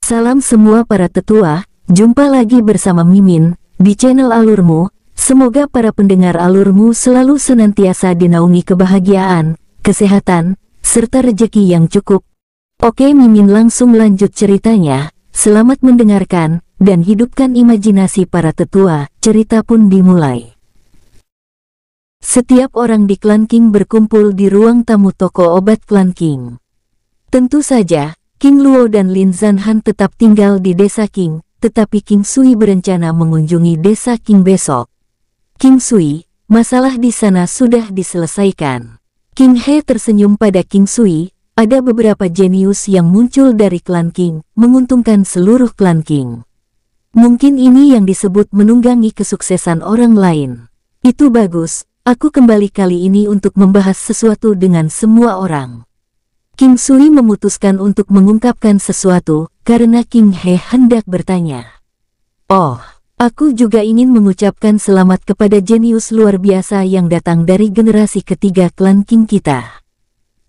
Salam semua para tetua, jumpa lagi bersama Mimin, di channel Alurmu. Semoga para pendengar Alurmu selalu senantiasa dinaungi kebahagiaan, kesehatan, serta rejeki yang cukup. Oke, Mimin langsung lanjut ceritanya. Selamat mendengarkan, dan hidupkan imajinasi para tetua. Cerita pun dimulai. Setiap orang di klan King berkumpul di ruang tamu toko obat klan King. Tentu saja, King Luo dan Lin Zanhan tetap tinggal di desa King, tetapi King Sui berencana mengunjungi desa King besok. King Sui, masalah di sana sudah diselesaikan. King He tersenyum pada King Sui. Ada beberapa jenius yang muncul dari klan King, menguntungkan seluruh klan King. Mungkin ini yang disebut menunggangi kesuksesan orang lain. Itu bagus, aku kembali kali ini untuk membahas sesuatu dengan semua orang. King Sui memutuskan untuk mengungkapkan sesuatu, karena King He hendak bertanya. Oh, aku juga ingin mengucapkan selamat kepada jenius luar biasa yang datang dari generasi ketiga klan King kita.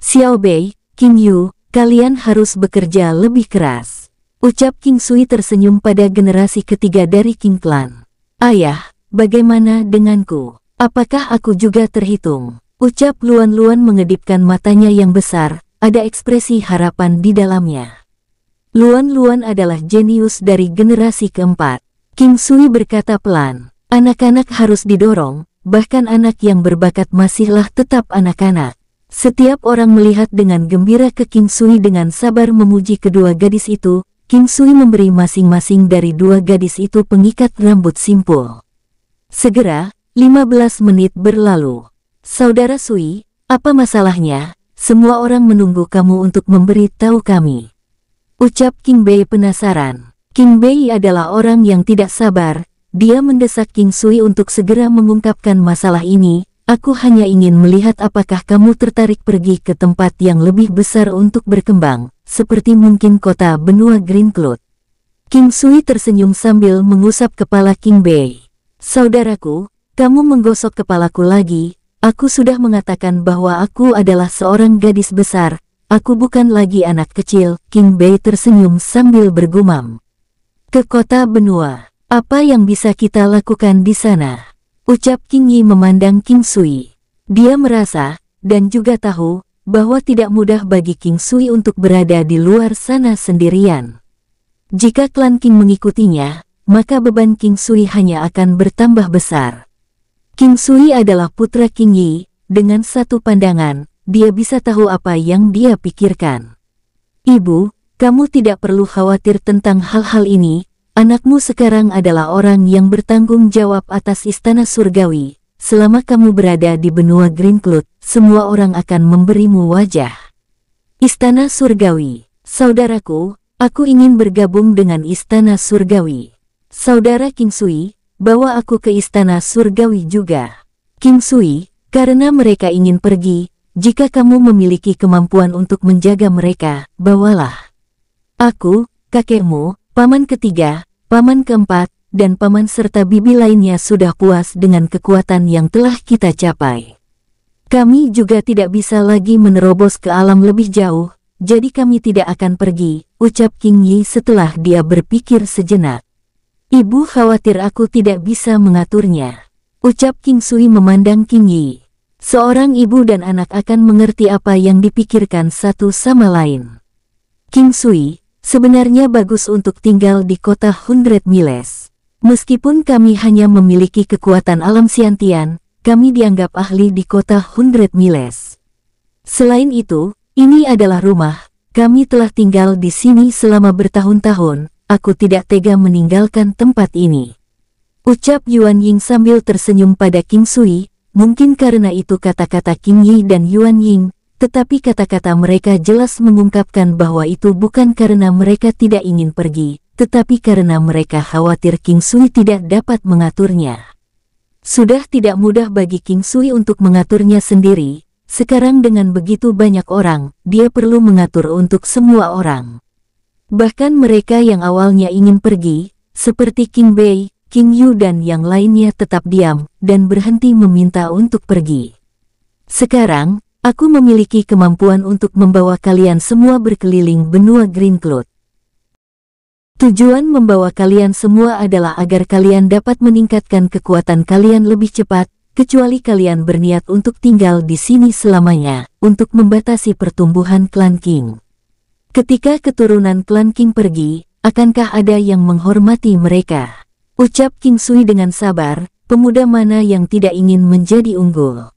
Xiao Bei, King Yu, kalian harus bekerja lebih keras. Ucap King Sui tersenyum pada generasi ketiga dari King Clan. Ayah, bagaimana denganku? Apakah aku juga terhitung? Ucap Luan Luan mengedipkan matanya yang besar. Ada ekspresi harapan di dalamnya. Luan Luan adalah jenius dari generasi keempat. King Sui berkata pelan, anak-anak harus didorong, bahkan anak yang berbakat masihlah tetap anak-anak. Setiap orang melihat dengan gembira ke King Sui dengan sabar memuji kedua gadis itu. King Sui memberi masing-masing dari dua gadis itu pengikat rambut simpul. Segera, 15 menit berlalu. Saudara Sui, apa masalahnya? Semua orang menunggu kamu untuk memberi tahu kami. Ucap King Bei penasaran. King Bei adalah orang yang tidak sabar. Dia mendesak King Sui untuk segera mengungkapkan masalah ini. Aku hanya ingin melihat apakah kamu tertarik pergi ke tempat yang lebih besar untuk berkembang, seperti mungkin kota benua Green Cloud. King Sui tersenyum sambil mengusap kepala King Bei. Saudaraku, kamu menggosok kepalaku lagi. Aku sudah mengatakan bahwa aku adalah seorang gadis besar, aku bukan lagi anak kecil. King Bei tersenyum sambil bergumam. Ke kota benua, apa yang bisa kita lakukan di sana? Ucap King Yi memandang King Sui. Dia merasa, dan juga tahu, bahwa tidak mudah bagi King Sui untuk berada di luar sana sendirian. Jika klan King mengikutinya, maka beban King Sui hanya akan bertambah besar. King Sui adalah putra King Yi, dengan satu pandangan, dia bisa tahu apa yang dia pikirkan. Ibu, kamu tidak perlu khawatir tentang hal-hal ini, anakmu sekarang adalah orang yang bertanggung jawab atas istana surgawi. Selama kamu berada di benua Green Cloud, semua orang akan memberimu wajah. Istana surgawi, saudaraku, aku ingin bergabung dengan istana surgawi. Saudara King Sui, bawa aku ke istana surgawi juga. King Sui, karena mereka ingin pergi, jika kamu memiliki kemampuan untuk menjaga mereka, bawalah. Aku, kakekmu, paman ketiga, paman keempat, dan paman serta bibi lainnya sudah puas dengan kekuatan yang telah kita capai. Kami juga tidak bisa lagi menerobos ke alam lebih jauh, jadi kami tidak akan pergi, ucap King Yi setelah dia berpikir sejenak. Ibu khawatir aku tidak bisa mengaturnya. Ucap King Sui memandang King Yi. Seorang ibu dan anak akan mengerti apa yang dipikirkan satu sama lain. King Sui, sebenarnya bagus untuk tinggal di kota 100 Miles. Meskipun kami hanya memiliki kekuatan alam Xiantian, kami dianggap ahli di kota 100 Miles. Selain itu, ini adalah rumah. Kami telah tinggal di sini selama bertahun-tahun. Aku tidak tega meninggalkan tempat ini. Ucap Yuan Ying sambil tersenyum pada King Sui, mungkin karena itu kata-kata King Yi dan Yuan Ying, tetapi kata-kata mereka jelas mengungkapkan bahwa itu bukan karena mereka tidak ingin pergi, tetapi karena mereka khawatir King Sui tidak dapat mengaturnya. Sudah tidak mudah bagi King Sui untuk mengaturnya sendiri, sekarang dengan begitu banyak orang, dia perlu mengatur untuk semua orang. Bahkan mereka yang awalnya ingin pergi, seperti King Bei, King Yu dan yang lainnya tetap diam, dan berhenti meminta untuk pergi. Sekarang, aku memiliki kemampuan untuk membawa kalian semua berkeliling benua Green Cloud. Tujuan membawa kalian semua adalah agar kalian dapat meningkatkan kekuatan kalian lebih cepat, kecuali kalian berniat untuk tinggal di sini selamanya, untuk membatasi pertumbuhan klan King. Ketika keturunan klan King pergi, akankah ada yang menghormati mereka? Ucap King Sui dengan sabar, pemuda mana yang tidak ingin menjadi unggul?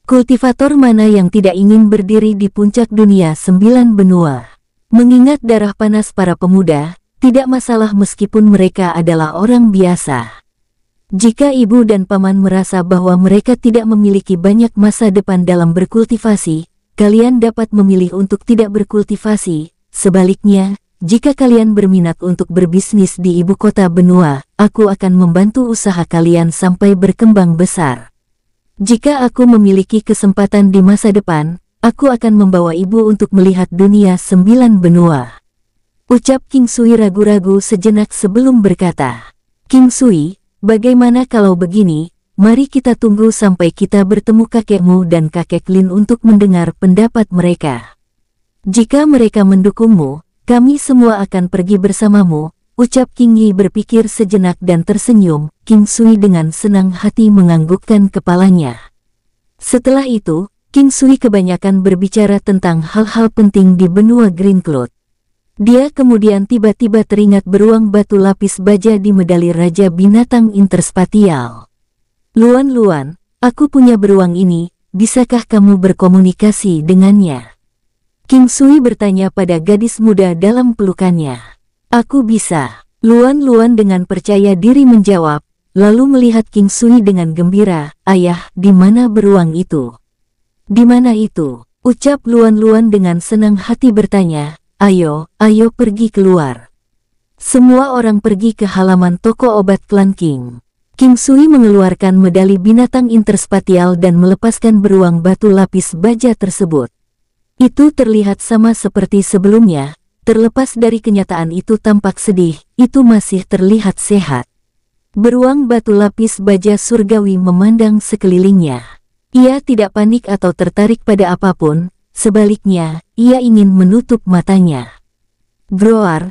Kultivator mana yang tidak ingin berdiri di puncak dunia 9 benua? Mengingat darah panas para pemuda, tidak masalah meskipun mereka adalah orang biasa. Jika ibu dan paman merasa bahwa mereka tidak memiliki banyak masa depan dalam berkultivasi, kalian dapat memilih untuk tidak berkultivasi. Sebaliknya, jika kalian berminat untuk berbisnis di ibu kota benua, aku akan membantu usaha kalian sampai berkembang besar. Jika aku memiliki kesempatan di masa depan, aku akan membawa ibu untuk melihat dunia 9 benua. Ucap King Sui ragu-ragu sejenak sebelum berkata, King Sui, bagaimana kalau begini, mari kita tunggu sampai kita bertemu kakekmu dan kakek Lin untuk mendengar pendapat mereka. Jika mereka mendukungmu, kami semua akan pergi bersamamu, ucap King Yi berpikir sejenak dan tersenyum. King Sui dengan senang hati menganggukkan kepalanya. Setelah itu, King Sui kebanyakan berbicara tentang hal-hal penting di benua Green Cloud. Dia kemudian tiba-tiba teringat beruang batu lapis baja di medali Raja Binatang Interspatial. Luan, aku punya beruang ini, bisakah kamu berkomunikasi dengannya? King Sui bertanya pada gadis muda dalam pelukannya. Aku bisa. Luan dengan percaya diri menjawab, lalu melihat King Sui dengan gembira. Ayah, di mana beruang itu? Di mana itu? Ucap Luan dengan senang hati bertanya. Ayo pergi keluar. Semua orang pergi ke halaman toko obat klan King. King Sui mengeluarkan medali binatang interspatial dan melepaskan beruang batu lapis baja tersebut. Itu terlihat sama seperti sebelumnya, terlepas dari kenyataan itu tampak sedih, itu masih terlihat sehat. Beruang batu lapis baja surgawi memandang sekelilingnya. Ia tidak panik atau tertarik pada apapun. Sebaliknya, ia ingin menutup matanya. Groar,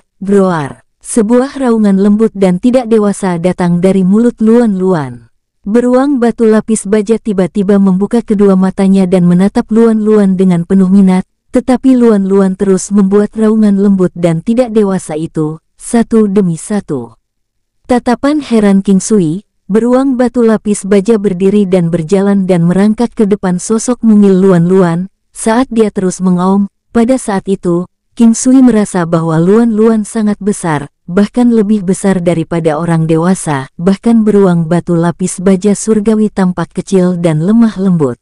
sebuah raungan lembut dan tidak dewasa datang dari mulut Luan. Beruang batu lapis baja tiba-tiba membuka kedua matanya dan menatap Luan dengan penuh minat, tetapi Luan terus membuat raungan lembut dan tidak dewasa itu, satu demi satu. Tatapan heran King Sui, beruang batu lapis baja berdiri dan berjalan dan merangkak ke depan sosok mungil Luan. Saat dia terus mengaum, pada saat itu, King Sui merasa bahwa Luan sangat besar, bahkan lebih besar daripada orang dewasa, bahkan beruang batu lapis baja surgawi tampak kecil dan lemah lembut.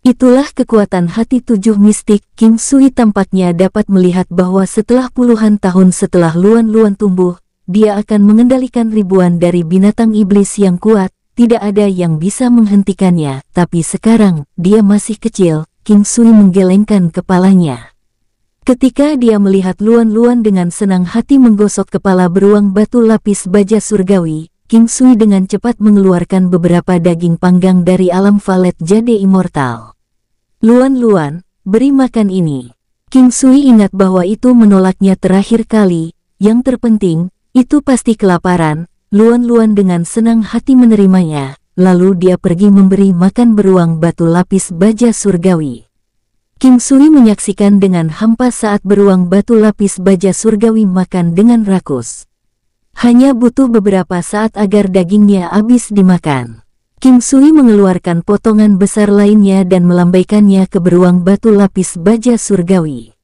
Itulah kekuatan hati 7 mistik. King Sui tampaknya dapat melihat bahwa setelah puluhan tahun setelah Luan tumbuh, dia akan mengendalikan ribuan dari binatang iblis yang kuat, tidak ada yang bisa menghentikannya, tapi sekarang, dia masih kecil. King Sui menggelengkan kepalanya. Ketika dia melihat Luan dengan senang hati menggosok kepala beruang batu lapis baja surgawi, King Sui dengan cepat mengeluarkan beberapa daging panggang dari alam valet jade immortal. Luan, beri makan ini. King Sui ingat bahwa itu menolaknya terakhir kali, yang terpenting, itu pasti kelaparan. Luan dengan senang hati menerimanya. Lalu dia pergi memberi makan beruang batu lapis baja surgawi. King Sui menyaksikan dengan hampa saat beruang batu lapis baja surgawi makan dengan rakus. Hanya butuh beberapa saat agar dagingnya habis dimakan. King Sui mengeluarkan potongan besar lainnya dan melambaikannya ke beruang batu lapis baja surgawi.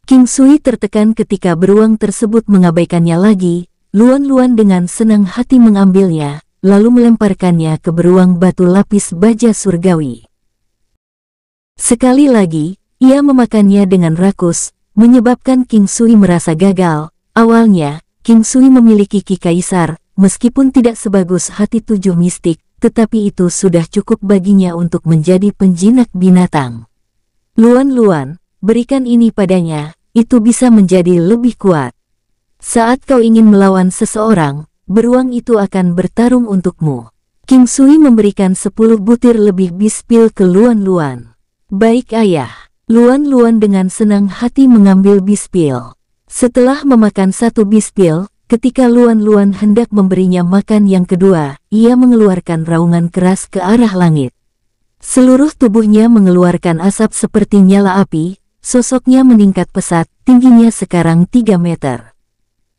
King Sui tertekan ketika beruang tersebut mengabaikannya lagi. Luan dengan senang hati mengambilnya, lalu melemparkannya ke beruang batu lapis baja surgawi. Sekali lagi, ia memakannya dengan rakus, menyebabkan King Sui merasa gagal. Awalnya, King Sui memiliki ki kaisar, meskipun tidak sebagus hati 7 mistik, tetapi itu sudah cukup baginya untuk menjadi penjinak binatang. Luan, berikan ini padanya, itu bisa menjadi lebih kuat. Saat kau ingin melawan seseorang, beruang itu akan bertarung untukmu. King Sui memberikan 10 butir lebih bispil ke Luan. Baik ayah. Luan dengan senang hati mengambil bispil. Setelah memakan 1 bispil, ketika Luan Luan hendak memberinya makan yang kedua, ia mengeluarkan raungan keras ke arah langit. Seluruh tubuhnya mengeluarkan asap seperti nyala api, sosoknya meningkat pesat, tingginya sekarang 3 meter.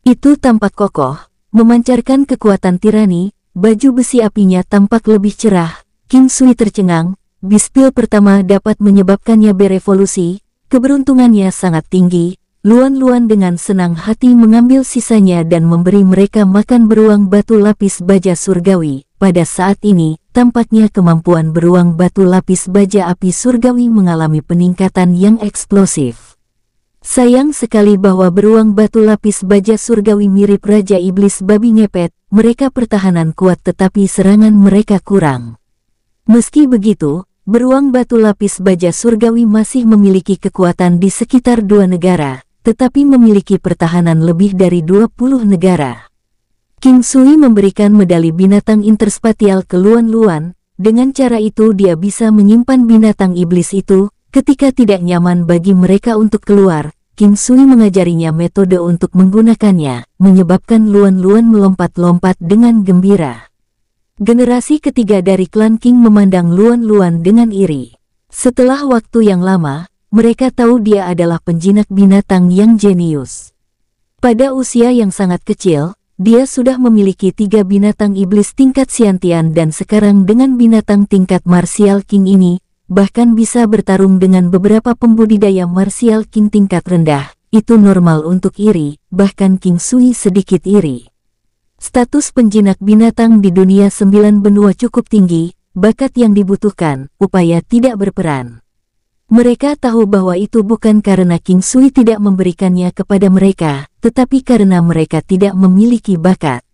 Itu tampak kokoh, memancarkan kekuatan tirani, baju besi apinya tampak lebih cerah. King Sui tercengang, bispil pertama dapat menyebabkannya berevolusi, keberuntungannya sangat tinggi. Luan Luan dengan senang hati mengambil sisanya dan memberi mereka makan beruang batu lapis baja surgawi. Pada saat ini, tampaknya kemampuan beruang batu lapis baja api surgawi mengalami peningkatan yang eksplosif. Sayang sekali bahwa beruang batu lapis baja surgawi mirip Raja Iblis Babi Ngepet, mereka pertahanan kuat tetapi serangan mereka kurang. Meski begitu, beruang batu lapis baja surgawi masih memiliki kekuatan di sekitar 2 negara, tetapi memiliki pertahanan lebih dari 20 negara. King Sui memberikan medali binatang interspatial ke Luan Luan, dengan cara itu dia bisa menyimpan binatang iblis itu. Ketika tidak nyaman bagi mereka untuk keluar, King Sui mengajarinya metode untuk menggunakannya, menyebabkan Luan Luan melompat-lompat dengan gembira. Generasi ketiga dari klan King memandang Luan Luan dengan iri. Setelah waktu yang lama, mereka tahu dia adalah penjinak binatang yang jenius. Pada usia yang sangat kecil, dia sudah memiliki 3 binatang iblis tingkat Xiantian dan sekarang dengan binatang tingkat Martial King ini, bahkan bisa bertarung dengan beberapa pembudidaya Martial King tingkat rendah. Itu normal untuk iri, bahkan King Sui sedikit iri. Status penjinak binatang di dunia 9 benua cukup tinggi, bakat yang dibutuhkan, upaya tidak berperan. Mereka tahu bahwa itu bukan karena King Sui tidak memberikannya kepada mereka, tetapi karena mereka tidak memiliki bakat.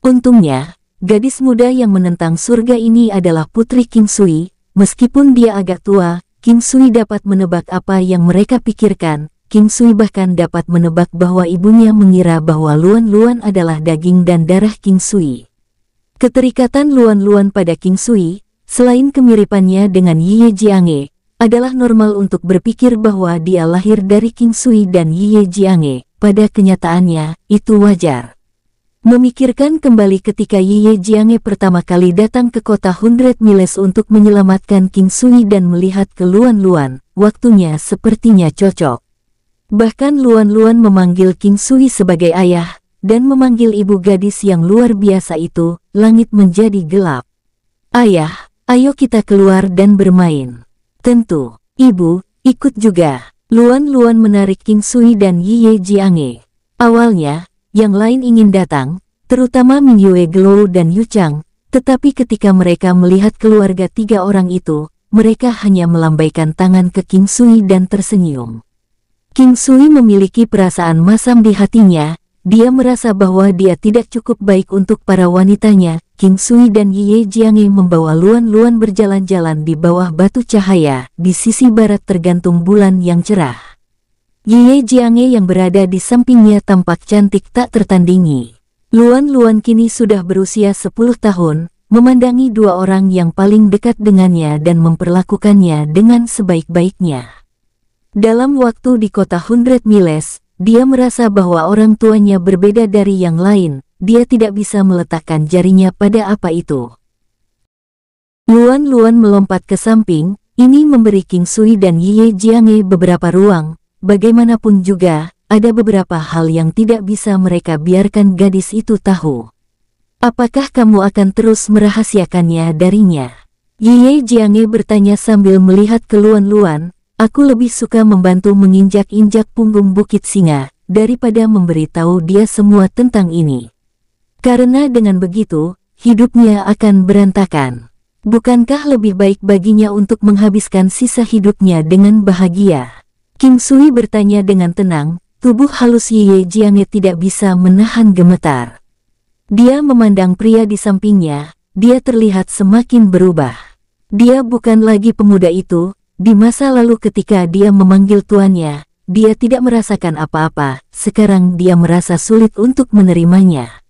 Untungnya, gadis muda yang menentang surga ini adalah putri King Sui. Meskipun dia agak tua, King Sui dapat menebak apa yang mereka pikirkan. King Sui bahkan dapat menebak bahwa ibunya mengira bahwa Luan Luan adalah daging dan darah King Sui. Keterikatan Luan Luan pada King Sui, selain kemiripannya dengan Ye Jiange, adalah normal untuk berpikir bahwa dia lahir dari King Sui dan Ye Jiange. Pada kenyataannya, itu wajar. Memikirkan kembali ketika Ye Jiange pertama kali datang ke kota 100 Miles untuk menyelamatkan King Sui dan melihat ke Luan Luan, waktunya sepertinya cocok. Bahkan Luan Luan memanggil King Sui sebagai ayah, dan memanggil ibu gadis yang luar biasa itu. Langit menjadi gelap. "Ayah, ayo kita keluar dan bermain." "Tentu, ibu, ikut juga." Luan Luan menarik King Sui dan Ye Jiange. Awalnya, yang lain ingin datang, terutama Ming Yue Glow dan Yu Chang, tetapi ketika mereka melihat keluarga 3 orang itu, mereka hanya melambaikan tangan ke King Sui dan tersenyum. King Sui memiliki perasaan masam di hatinya, dia merasa bahwa dia tidak cukup baik untuk para wanitanya. King Sui dan Ye Jiange membawa Luan Luan berjalan-jalan di bawah batu cahaya, di sisi barat tergantung bulan yang cerah. Ye Jiange yang berada di sampingnya tampak cantik tak tertandingi. Luan Luan kini sudah berusia 10 tahun, memandangi 2 orang yang paling dekat dengannya dan memperlakukannya dengan sebaik-baiknya. Dalam waktu di kota 100 Miles, dia merasa bahwa orang tuanya berbeda dari yang lain. Dia tidak bisa meletakkan jarinya pada apa itu. Luan Luan melompat ke samping, ini memberi King Sui dan Ye Jiange beberapa ruang. Bagaimanapun juga, ada beberapa hal yang tidak bisa mereka biarkan gadis itu tahu. "Apakah kamu akan terus merahasiakannya darinya?" Ye Jiange bertanya sambil melihat ke Luan Luan. "Aku lebih suka membantu menginjak-injak punggung Bukit Singa, daripada memberitahu dia semua tentang ini. Karena dengan begitu, hidupnya akan berantakan. Bukankah lebih baik baginya untuk menghabiskan sisa hidupnya dengan bahagia?" King Sui bertanya dengan tenang, tubuh halus Ye Jiange tidak bisa menahan gemetar. Dia memandang pria di sampingnya, dia terlihat semakin berubah. Dia bukan lagi pemuda itu, di masa lalu ketika dia memanggil tuannya, dia tidak merasakan apa-apa, sekarang dia merasa sulit untuk menerimanya.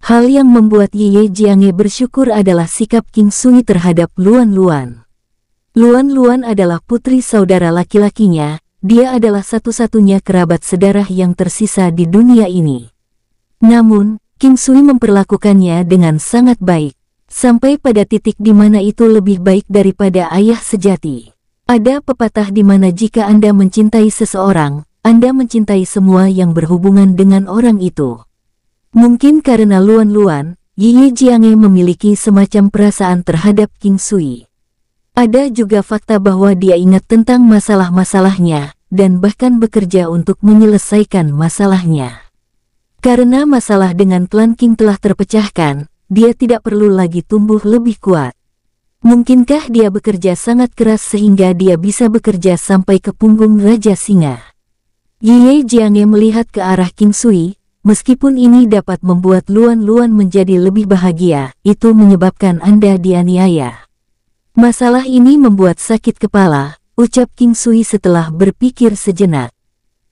Hal yang membuat Ye Jiange bersyukur adalah sikap King Sui terhadap Luan Luan. Luan Luan adalah putri saudara laki-lakinya, dia adalah satu-satunya kerabat sedarah yang tersisa di dunia ini. Namun, King Sui memperlakukannya dengan sangat baik, sampai pada titik di mana itu lebih baik daripada ayah sejati. Ada pepatah di mana jika Anda mencintai seseorang, Anda mencintai semua yang berhubungan dengan orang itu. Mungkin karena Luan, Ye Jianghe memiliki semacam perasaan terhadap King Sui. Ada juga fakta bahwa dia ingat tentang masalah-masalahnya, dan bahkan bekerja untuk menyelesaikan masalahnya. Karena masalah dengan klan King telah terpecahkan, dia tidak perlu lagi tumbuh lebih kuat. Mungkinkah dia bekerja sangat keras sehingga dia bisa bekerja sampai ke punggung Raja Singa? Ye Jianghe melihat ke arah King Sui. Meskipun ini dapat membuat Luan menjadi lebih bahagia, itu menyebabkan Anda dianiaya. Masalah ini membuat sakit kepala, ucap King Sui setelah berpikir sejenak.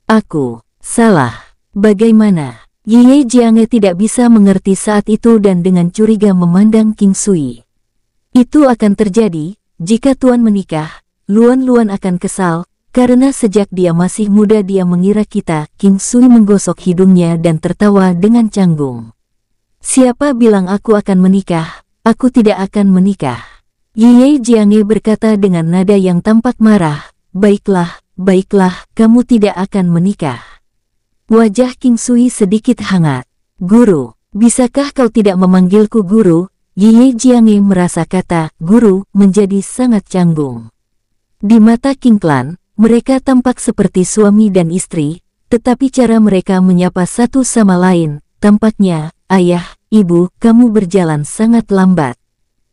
Aku salah. Bagaimana? Ye Jianghe tidak bisa mengerti saat itu dan dengan curiga memandang King Sui. Itu akan terjadi, jika Tuan menikah, Luan akan kesal. Karena sejak dia masih muda dia mengira kita, King Sui menggosok hidungnya dan tertawa dengan canggung. Siapa bilang aku akan menikah? Aku tidak akan menikah. Ye Jianghe berkata dengan nada yang tampak marah. Baiklah, kamu tidak akan menikah. Wajah King Sui sedikit hangat. Guru, bisakah kau tidak memanggilku guru? Ye Jianghe merasa kata guru menjadi sangat canggung. Di mata King Clan, mereka tampak seperti suami dan istri, tetapi cara mereka menyapa satu sama lain, tampaknya, ayah, ibu, kamu berjalan sangat lambat.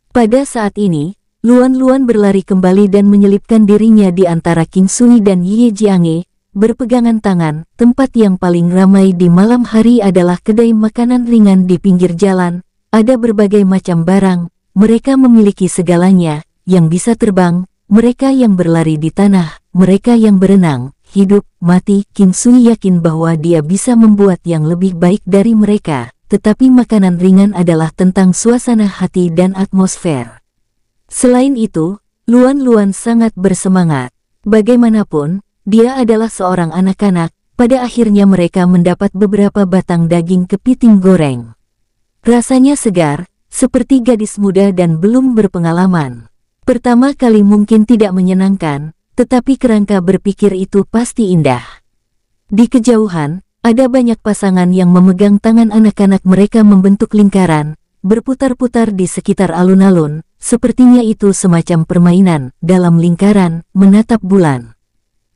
Pada saat ini, Luan berlari kembali dan menyelipkan dirinya di antara King Sui dan Ye Jianghe, berpegangan tangan. Tempat yang paling ramai di malam hari adalah kedai makanan ringan di pinggir jalan, ada berbagai macam barang, mereka memiliki segalanya, yang bisa terbang, mereka yang berlari di tanah, mereka yang berenang, hidup, mati. King Sui yakin bahwa dia bisa membuat yang lebih baik dari mereka, tetapi makanan ringan adalah tentang suasana hati dan atmosfer. Selain itu, Luan sangat bersemangat. Bagaimanapun, dia adalah seorang anak-anak, pada akhirnya mereka mendapat beberapa batang daging kepiting goreng. Rasanya segar, seperti gadis muda dan belum berpengalaman. Pertama kali mungkin tidak menyenangkan, tetapi kerangka berpikir itu pasti indah. Di kejauhan, ada banyak pasangan yang memegang tangan anak-anak mereka membentuk lingkaran, berputar-putar di sekitar alun-alun, sepertinya itu semacam permainan, dalam lingkaran, menatap bulan.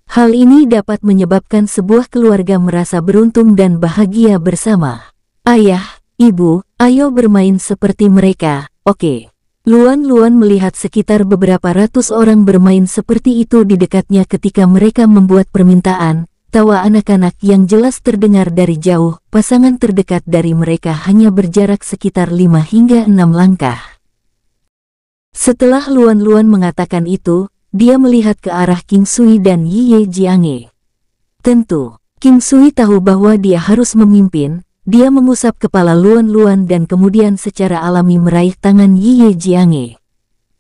Hal ini dapat menyebabkan sebuah keluarga merasa beruntung dan bahagia bersama. Ayah, ibu, ayo bermain seperti mereka, oke. Luan melihat sekitar beberapa ratus orang bermain seperti itu di dekatnya ketika mereka membuat permintaan. Tawa anak-anak yang jelas terdengar dari jauh, pasangan terdekat dari mereka hanya berjarak sekitar 5 hingga 6 langkah. Setelah Luan mengatakan itu, dia melihat ke arah King Sui dan Ye Jianghe. Tentu, King Sui tahu bahwa dia harus memimpin. Dia mengusap kepala Luan dan kemudian secara alami meraih tangan Ye Jianghe.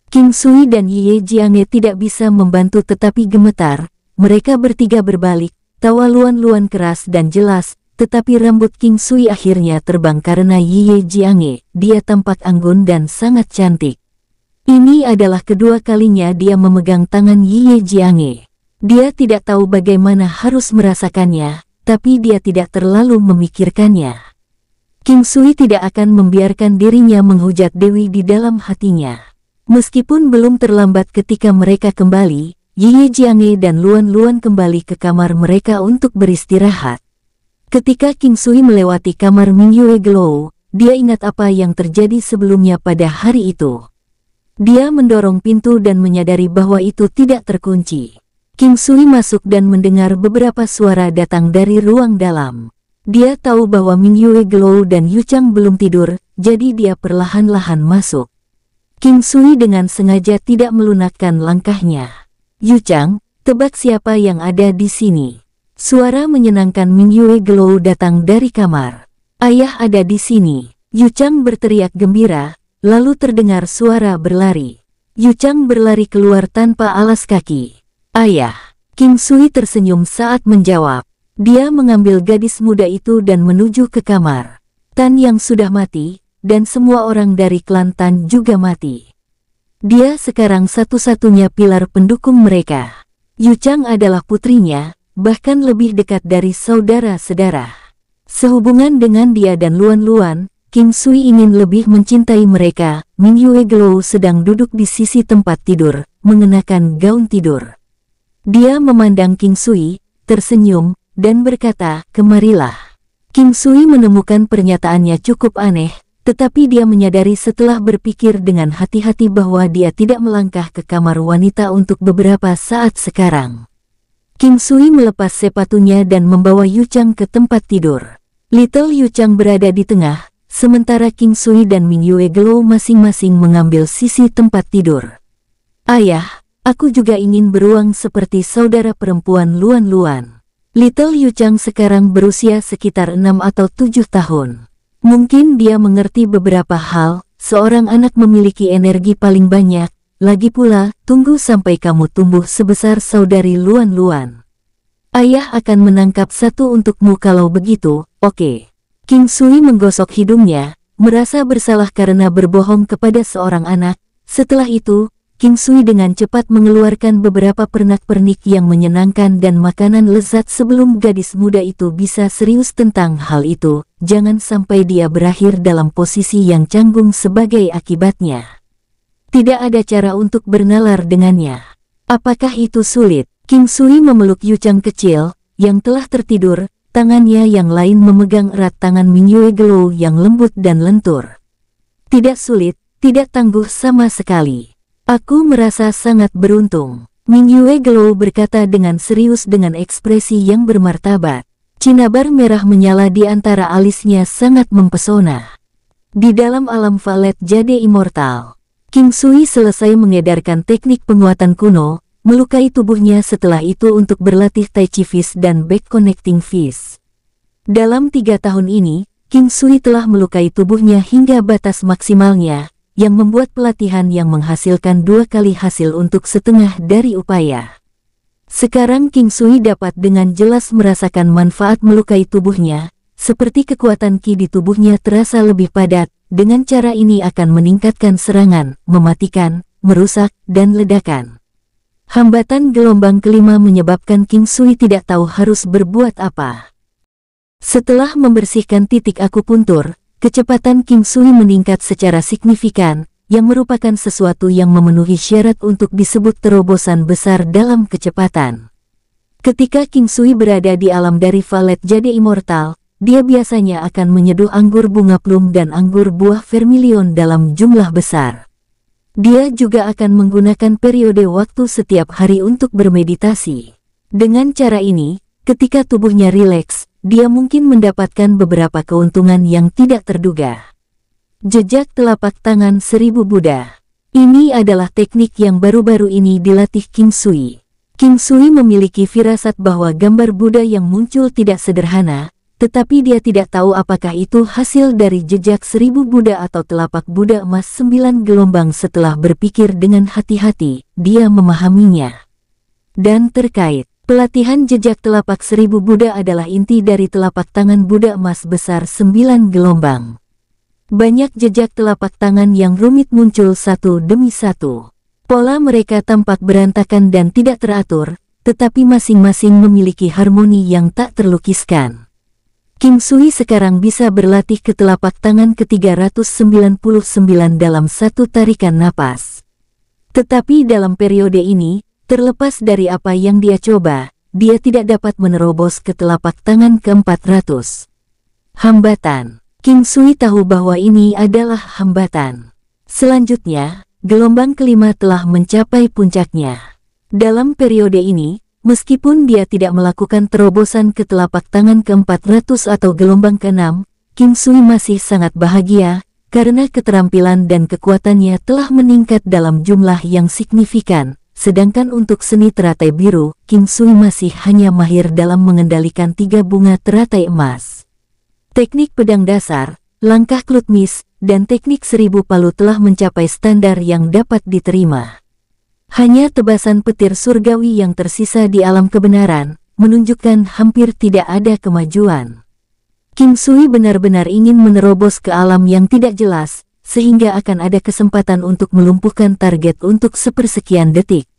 King Sui dan Ye Jianghe tidak bisa membantu tetapi gemetar. Mereka bertiga berbalik, tawa Luan keras dan jelas, tetapi rambut King Sui akhirnya terbang karena Ye Jianghe. Dia tampak anggun dan sangat cantik. Ini adalah kedua kalinya dia memegang tangan Ye Jianghe. Dia tidak tahu bagaimana harus merasakannya, tapi dia tidak terlalu memikirkannya. King Sui tidak akan membiarkan dirinya menghujat Dewi di dalam hatinya. Meskipun belum terlambat ketika mereka kembali, Ye Jianghe dan Luan kembali ke kamar mereka untuk beristirahat. Ketika King Sui melewati kamar Mingyue Glow, dia ingat apa yang terjadi sebelumnya pada hari itu. Dia mendorong pintu dan menyadari bahwa itu tidak terkunci. King Sui masuk dan mendengar beberapa suara datang dari ruang dalam. Dia tahu bahwa Mingyue Glow dan Yu Chang belum tidur, jadi dia perlahan-lahan masuk. King Sui dengan sengaja tidak melunakkan langkahnya. Yu Chang, tebak siapa yang ada di sini? Suara menyenangkan Mingyue Glow datang dari kamar. Ayah ada di sini. Yu Chang berteriak gembira, lalu terdengar suara berlari. Yu Chang berlari keluar tanpa alas kaki. Ayah, King Sui tersenyum saat menjawab. Dia mengambil gadis muda itu dan menuju ke kamar. Tan yang sudah mati, dan semua orang dari klan Tan juga mati. Dia sekarang satu-satunya pilar pendukung mereka. Yu Chang adalah putrinya, bahkan lebih dekat dari saudara-saudara. Sehubungan dengan dia dan Luan Luan, King Sui ingin lebih mencintai mereka. Ming Yue Gelou sedang duduk di sisi tempat tidur, mengenakan gaun tidur. Dia memandang King Sui, tersenyum, dan berkata, "Kemarilah." King Sui menemukan pernyataannya cukup aneh, tetapi dia menyadari setelah berpikir dengan hati-hati bahwa dia tidak melangkah ke kamar wanita untuk beberapa saat sekarang. King Sui melepas sepatunya dan membawa Yu Chang ke tempat tidur. Little Yu Chang berada di tengah, sementara King Sui dan Ming Yue Gelou masing-masing mengambil sisi tempat tidur. "Ayah, aku juga ingin beruang seperti saudara perempuan Luan Luan." Little Yu Chang sekarang berusia sekitar 6 atau 7 tahun. Mungkin dia mengerti beberapa hal, seorang anak memiliki energi paling banyak, lagi pula, tunggu sampai kamu tumbuh sebesar saudari Luan Luan. Ayah akan menangkap satu untukmu kalau begitu, oke. King Sui menggosok hidungnya, merasa bersalah karena berbohong kepada seorang anak. Setelah itu, King Sui dengan cepat mengeluarkan beberapa pernak-pernik yang menyenangkan dan makanan lezat sebelum gadis muda itu bisa serius tentang hal itu. Jangan sampai dia berakhir dalam posisi yang canggung sebagai akibatnya. Tidak ada cara untuk bernalar dengannya. Apakah itu sulit? King Sui memeluk Yu Chang kecil, yang telah tertidur, tangannya yang lain memegang erat tangan Ming Yue Gelou yang lembut dan lentur. Tidak sulit, tidak tangguh sama sekali. Aku merasa sangat beruntung. Ming Yue Gelou berkata dengan serius dengan ekspresi yang bermartabat. Cinabar merah menyala di antara alisnya sangat mempesona. Di dalam alam Valet Jade Immortal, King Sui selesai mengedarkan teknik penguatan kuno, melukai tubuhnya setelah itu untuk berlatih Tai Chi Fist dan Back Connecting Fist. Dalam 3 tahun ini, King Sui telah melukai tubuhnya hingga batas maksimalnya, yang membuat pelatihan yang menghasilkan 2 kali hasil untuk setengah dari upaya. Sekarang King Sui dapat dengan jelas merasakan manfaat melukai tubuhnya, seperti kekuatan Qi di tubuhnya terasa lebih padat. Dengan cara ini akan meningkatkan serangan, mematikan, merusak, dan ledakan. Hambatan gelombang kelima menyebabkan King Sui tidak tahu harus berbuat apa. Setelah membersihkan titik akupuntur, kecepatan King Sui meningkat secara signifikan, yang merupakan sesuatu yang memenuhi syarat untuk disebut terobosan besar dalam kecepatan. Ketika King Sui berada di alam dari Valet Jade Immortal, dia biasanya akan menyeduh anggur bunga plum dan anggur buah vermilion dalam jumlah besar. Dia juga akan menggunakan periode waktu setiap hari untuk bermeditasi. Dengan cara ini, ketika tubuhnya rileks, dia mungkin mendapatkan beberapa keuntungan yang tidak terduga. Jejak telapak tangan 1000 Buddha. Ini adalah teknik yang baru-baru ini dilatih King Sui. King Sui memiliki firasat bahwa gambar Buddha yang muncul tidak sederhana, tetapi dia tidak tahu apakah itu hasil dari jejak 1000 Buddha atau telapak Buddha emas 9 gelombang. Setelah berpikir dengan hati-hati, dia memahaminya. Dan terkait, pelatihan jejak telapak 1000 Buddha adalah inti dari telapak tangan Buddha emas besar 9 gelombang. Banyak jejak telapak tangan yang rumit muncul satu demi satu. Pola mereka tampak berantakan dan tidak teratur, tetapi masing-masing memiliki harmoni yang tak terlukiskan. King Sui sekarang bisa berlatih ke telapak tangan ke-399 dalam satu tarikan napas. Tetapi dalam periode ini, terlepas dari apa yang dia coba, dia tidak dapat menerobos ke telapak tangan ke-400. Hambatan. King Sui tahu bahwa ini adalah hambatan. Selanjutnya, gelombang kelima telah mencapai puncaknya. Dalam periode ini, meskipun dia tidak melakukan terobosan ke telapak tangan ke-400 atau gelombang ke-6, King Sui masih sangat bahagia, karena keterampilan dan kekuatannya telah meningkat dalam jumlah yang signifikan. Sedangkan untuk seni teratai biru, King Sui masih hanya mahir dalam mengendalikan 3 bunga teratai emas. Teknik pedang dasar, langkah klutmis, dan teknik 1000 palu telah mencapai standar yang dapat diterima. Hanya tebasan petir surgawi yang tersisa di alam kebenaran, menunjukkan hampir tidak ada kemajuan. King Sui benar-benar ingin menerobos ke alam yang tidak jelas, sehingga akan ada kesempatan untuk melumpuhkan target untuk sepersekian detik.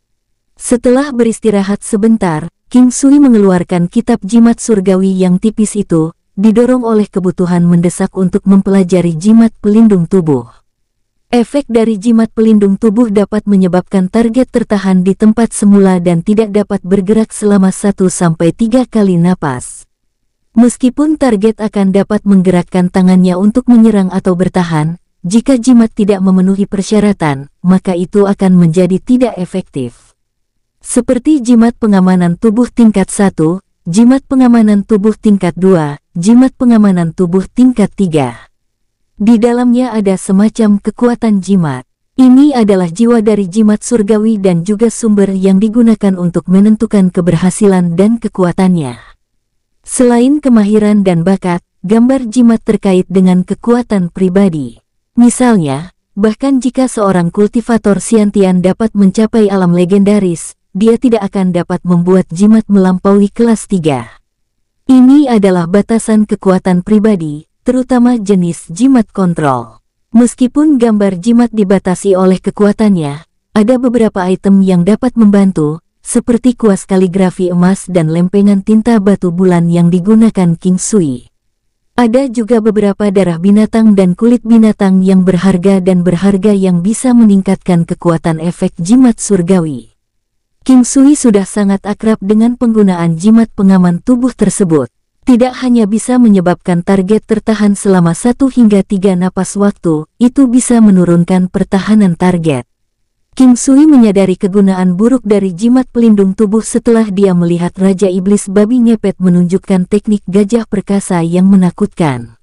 Setelah beristirahat sebentar, King Sui mengeluarkan kitab jimat surgawi yang tipis itu, didorong oleh kebutuhan mendesak untuk mempelajari jimat pelindung tubuh. Efek dari jimat pelindung tubuh dapat menyebabkan target tertahan di tempat semula dan tidak dapat bergerak selama 1-3 kali napas. Meskipun target akan dapat menggerakkan tangannya untuk menyerang atau bertahan, jika jimat tidak memenuhi persyaratan, maka itu akan menjadi tidak efektif. Seperti jimat pengamanan tubuh tingkat 1, jimat pengamanan tubuh tingkat 2, jimat pengamanan tubuh tingkat 3. Di dalamnya ada semacam kekuatan jimat. Ini adalah jiwa dari jimat surgawi dan juga sumber yang digunakan untuk menentukan keberhasilan dan kekuatannya. Selain kemahiran dan bakat, gambar jimat terkait dengan kekuatan pribadi. Misalnya, bahkan jika seorang kultivator Xiantian dapat mencapai alam legendaris, dia tidak akan dapat membuat jimat melampaui kelas 3. Ini adalah batasan kekuatan pribadi, terutama jenis jimat kontrol. Meskipun gambar jimat dibatasi oleh kekuatannya, ada beberapa item yang dapat membantu, seperti kuas kaligrafi emas dan lempengan tinta batu bulan yang digunakan King Sui. Ada juga beberapa darah binatang dan kulit binatang yang berharga yang bisa meningkatkan kekuatan efek jimat surgawi. King Sui sudah sangat akrab dengan penggunaan jimat pengaman tubuh tersebut. Tidak hanya bisa menyebabkan target tertahan selama 1-3 napas waktu, itu bisa menurunkan pertahanan target. King Sui menyadari kegunaan buruk dari jimat pelindung tubuh setelah dia melihat Raja Iblis Babi Ngepet menunjukkan teknik gajah perkasa yang menakutkan.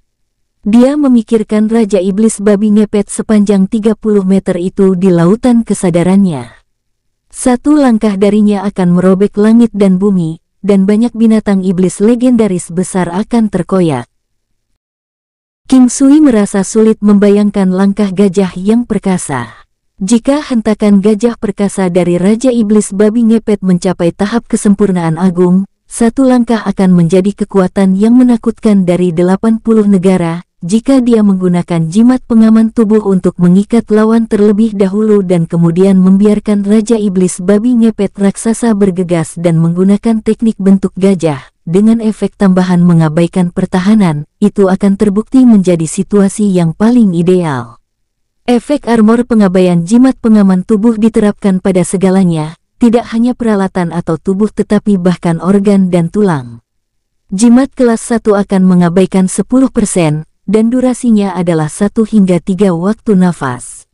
Dia memikirkan Raja Iblis Babi Ngepet sepanjang 30 meter itu di lautan kesadarannya. Satu langkah darinya akan merobek langit dan bumi, dan banyak binatang iblis legendaris besar akan terkoyak. King Sui merasa sulit membayangkan langkah gajah yang perkasa. Jika hentakan gajah perkasa dari Raja Iblis Babi Ngepet mencapai tahap kesempurnaan agung, satu langkah akan menjadi kekuatan yang menakutkan dari 80 negara, jika dia menggunakan jimat pengaman tubuh untuk mengikat lawan terlebih dahulu dan kemudian membiarkan Raja Iblis Babi Ngepet raksasa bergegas dan menggunakan teknik bentuk gajah, dengan efek tambahan mengabaikan pertahanan, itu akan terbukti menjadi situasi yang paling ideal. Efek armor pengabaian jimat pengaman tubuh diterapkan pada segalanya, tidak hanya peralatan atau tubuh tetapi bahkan organ dan tulang. Jimat kelas 1 akan mengabaikan 10%, dan durasinya adalah 1-3 waktu nafas.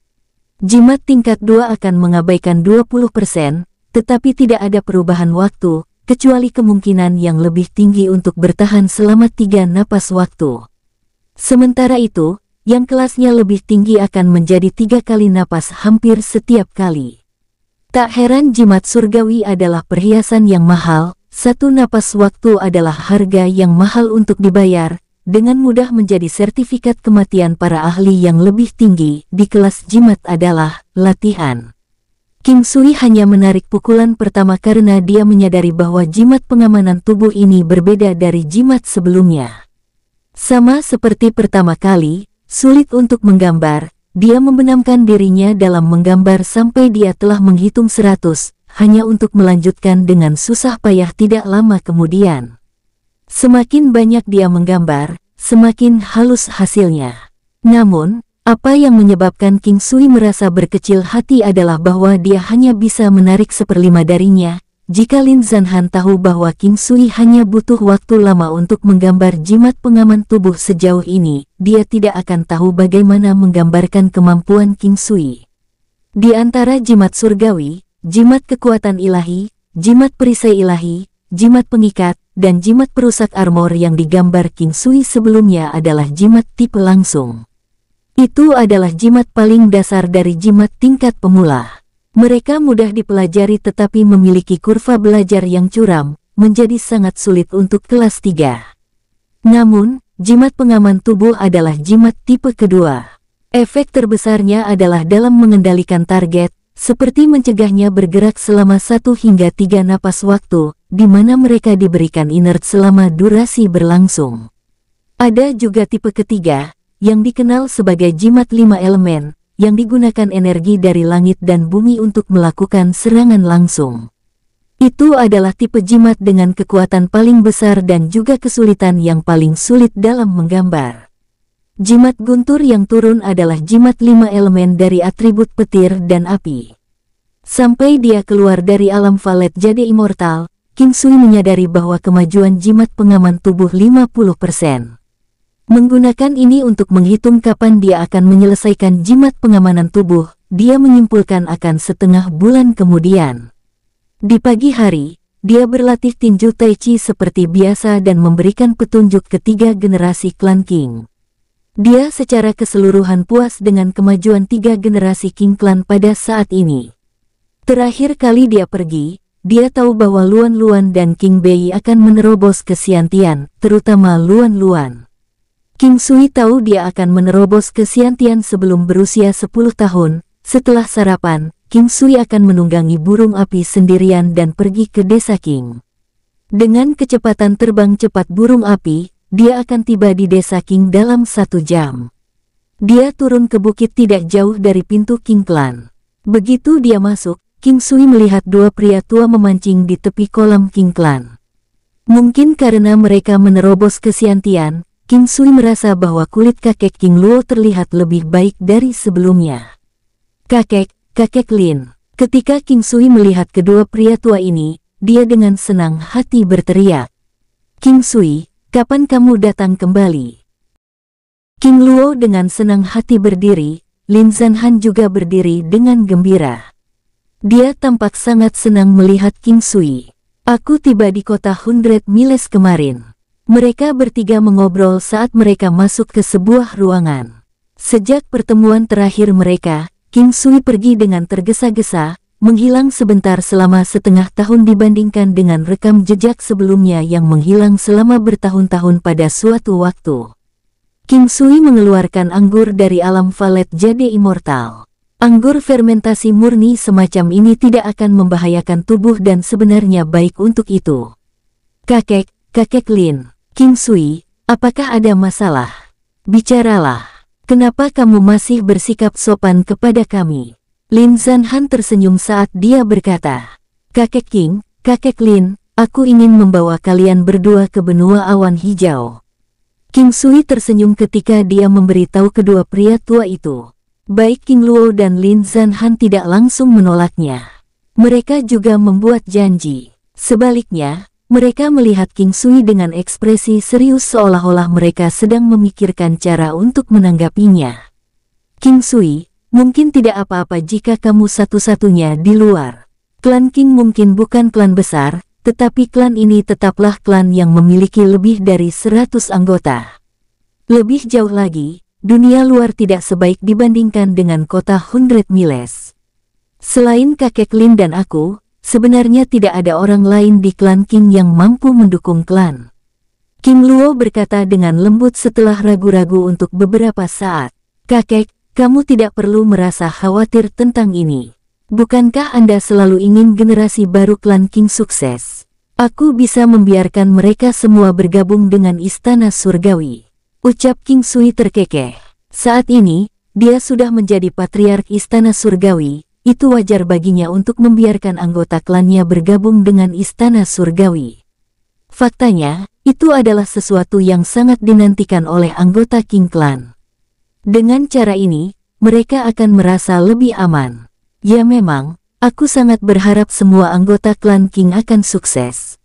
Jimat tingkat 2 akan mengabaikan 20%, tetapi tidak ada perubahan waktu, kecuali kemungkinan yang lebih tinggi untuk bertahan selama 3 napas waktu. Sementara itu, yang kelasnya lebih tinggi akan menjadi 3 kali napas hampir setiap kali. Tak heran jimat surgawi adalah perhiasan yang mahal, 1 napas waktu adalah harga yang mahal untuk dibayar, dengan mudah menjadi sertifikat kematian para ahli yang lebih tinggi di kelas jimat adalah latihan. King Sui hanya menarik pukulan pertama karena dia menyadari bahwa jimat pengamanan tubuh ini berbeda dari jimat sebelumnya. Sama seperti pertama kali, sulit untuk menggambar, dia membenamkan dirinya dalam menggambar sampai dia telah menghitung 100, hanya untuk melanjutkan dengan susah payah tidak lama kemudian. Semakin banyak dia menggambar, semakin halus hasilnya. Namun, apa yang menyebabkan King Sui merasa berkecil hati adalah bahwa dia hanya bisa menarik 1/5 darinya. Jika Lin Zanhan tahu bahwa King Sui hanya butuh waktu lama untuk menggambar jimat pengaman tubuh sejauh ini, dia tidak akan tahu bagaimana menggambarkan kemampuan King Sui. Di antara jimat surgawi, jimat kekuatan ilahi, jimat perisai ilahi, jimat pengikat, dan jimat perusak armor yang digambar King Sui sebelumnya adalah jimat tipe langsung. Itu adalah jimat paling dasar dari jimat tingkat pemula. Mereka mudah dipelajari tetapi memiliki kurva belajar yang curam, menjadi sangat sulit untuk kelas 3. Namun, jimat pengaman tubuh adalah jimat tipe kedua. Efek terbesarnya adalah dalam mengendalikan target, seperti mencegahnya bergerak selama 1-3 napas waktu, di mana mereka diberikan inert selama durasi berlangsung. Ada juga tipe ketiga, yang dikenal sebagai jimat 5 elemen, yang digunakan energi dari langit dan bumi untuk melakukan serangan langsung. Itu adalah tipe jimat dengan kekuatan paling besar dan juga kesulitan yang paling sulit dalam menggambar. Jimat guntur yang turun adalah jimat 5 elemen dari atribut petir dan api. Sampai dia keluar dari alam valet jadi immortal, King Sui menyadari bahwa kemajuan jimat pengaman tubuh 50%. Menggunakan ini untuk menghitung kapan dia akan menyelesaikan jimat pengamanan tubuh, dia menyimpulkan akan setengah bulan kemudian. Di pagi hari, dia berlatih tinju Tai Chi seperti biasa dan memberikan petunjuk ketiga generasi klan King. Dia secara keseluruhan puas dengan kemajuan 3 generasi King Clan pada saat ini. Terakhir kali dia pergi, dia tahu bahwa Luan Luan dan King Bei akan menerobos ke Xiantian, terutama Luan Luan. King Sui tahu dia akan menerobos ke Xiantian sebelum berusia 10 tahun. Setelah sarapan, King Sui akan menunggangi burung api sendirian dan pergi ke desa King. Dengan kecepatan terbang cepat burung api, dia akan tiba di desa King dalam 1 jam. Dia turun ke bukit tidak jauh dari pintu King Clan. Begitu dia masuk, King Sui melihat 2 pria tua memancing di tepi kolam King Clan. Mungkin karena mereka menerobos ke Xiantian, King Sui merasa bahwa kulit kakek King Luo terlihat lebih baik dari sebelumnya. Kakek Lin. Ketika King Sui melihat kedua pria tua ini, dia dengan senang hati berteriak, "King Sui, kapan kamu datang kembali?" King Luo dengan senang hati berdiri, Lin Zanhan juga berdiri dengan gembira. Dia tampak sangat senang melihat King Sui. "Aku tiba di kota 100 Miles kemarin." Mereka bertiga mengobrol saat mereka masuk ke sebuah ruangan. Sejak pertemuan terakhir mereka, King Sui pergi dengan tergesa-gesa, menghilang sebentar selama setengah tahun dibandingkan dengan rekam jejak sebelumnya yang menghilang selama bertahun-tahun pada suatu waktu. King Sui mengeluarkan anggur dari alam valet jadi immortal. Anggur fermentasi murni semacam ini tidak akan membahayakan tubuh dan sebenarnya baik untuk itu. Kakek Lin, King Sui, apakah ada masalah? Bicaralah. Kenapa kamu masih bersikap sopan kepada kami? Lin Zanhan tersenyum saat dia berkata, "Kakek King, Kakek Lin, aku ingin membawa kalian berdua ke benua awan hijau." King Sui tersenyum ketika dia memberitahu kedua pria tua itu. Baik King Luo dan Lin Zanhan tidak langsung menolaknya. Mereka juga membuat janji. Sebaliknya, mereka melihat King Sui dengan ekspresi serius seolah-olah mereka sedang memikirkan cara untuk menanggapinya. "King Sui, mungkin tidak apa-apa jika kamu satu-satunya di luar. Klan King mungkin bukan klan besar, tetapi klan ini tetaplah klan yang memiliki lebih dari 100 anggota. Lebih jauh lagi, dunia luar tidak sebaik dibandingkan dengan kota 100 Miles. Selain kakek Lin dan aku, sebenarnya tidak ada orang lain di klan King yang mampu mendukung klan." King Luo berkata dengan lembut setelah ragu-ragu untuk beberapa saat. "Kakek, kamu tidak perlu merasa khawatir tentang ini. Bukankah Anda selalu ingin generasi baru klan King sukses? Aku bisa membiarkan mereka semua bergabung dengan Istana Surgawi." Ucap King Sui terkekeh. Saat ini, dia sudah menjadi patriark Istana Surgawi. Itu wajar baginya untuk membiarkan anggota klannya bergabung dengan Istana Surgawi. Faktanya, itu adalah sesuatu yang sangat dinantikan oleh anggota King Clan. Dengan cara ini, mereka akan merasa lebih aman. Ya memang, aku sangat berharap semua anggota klan King akan sukses.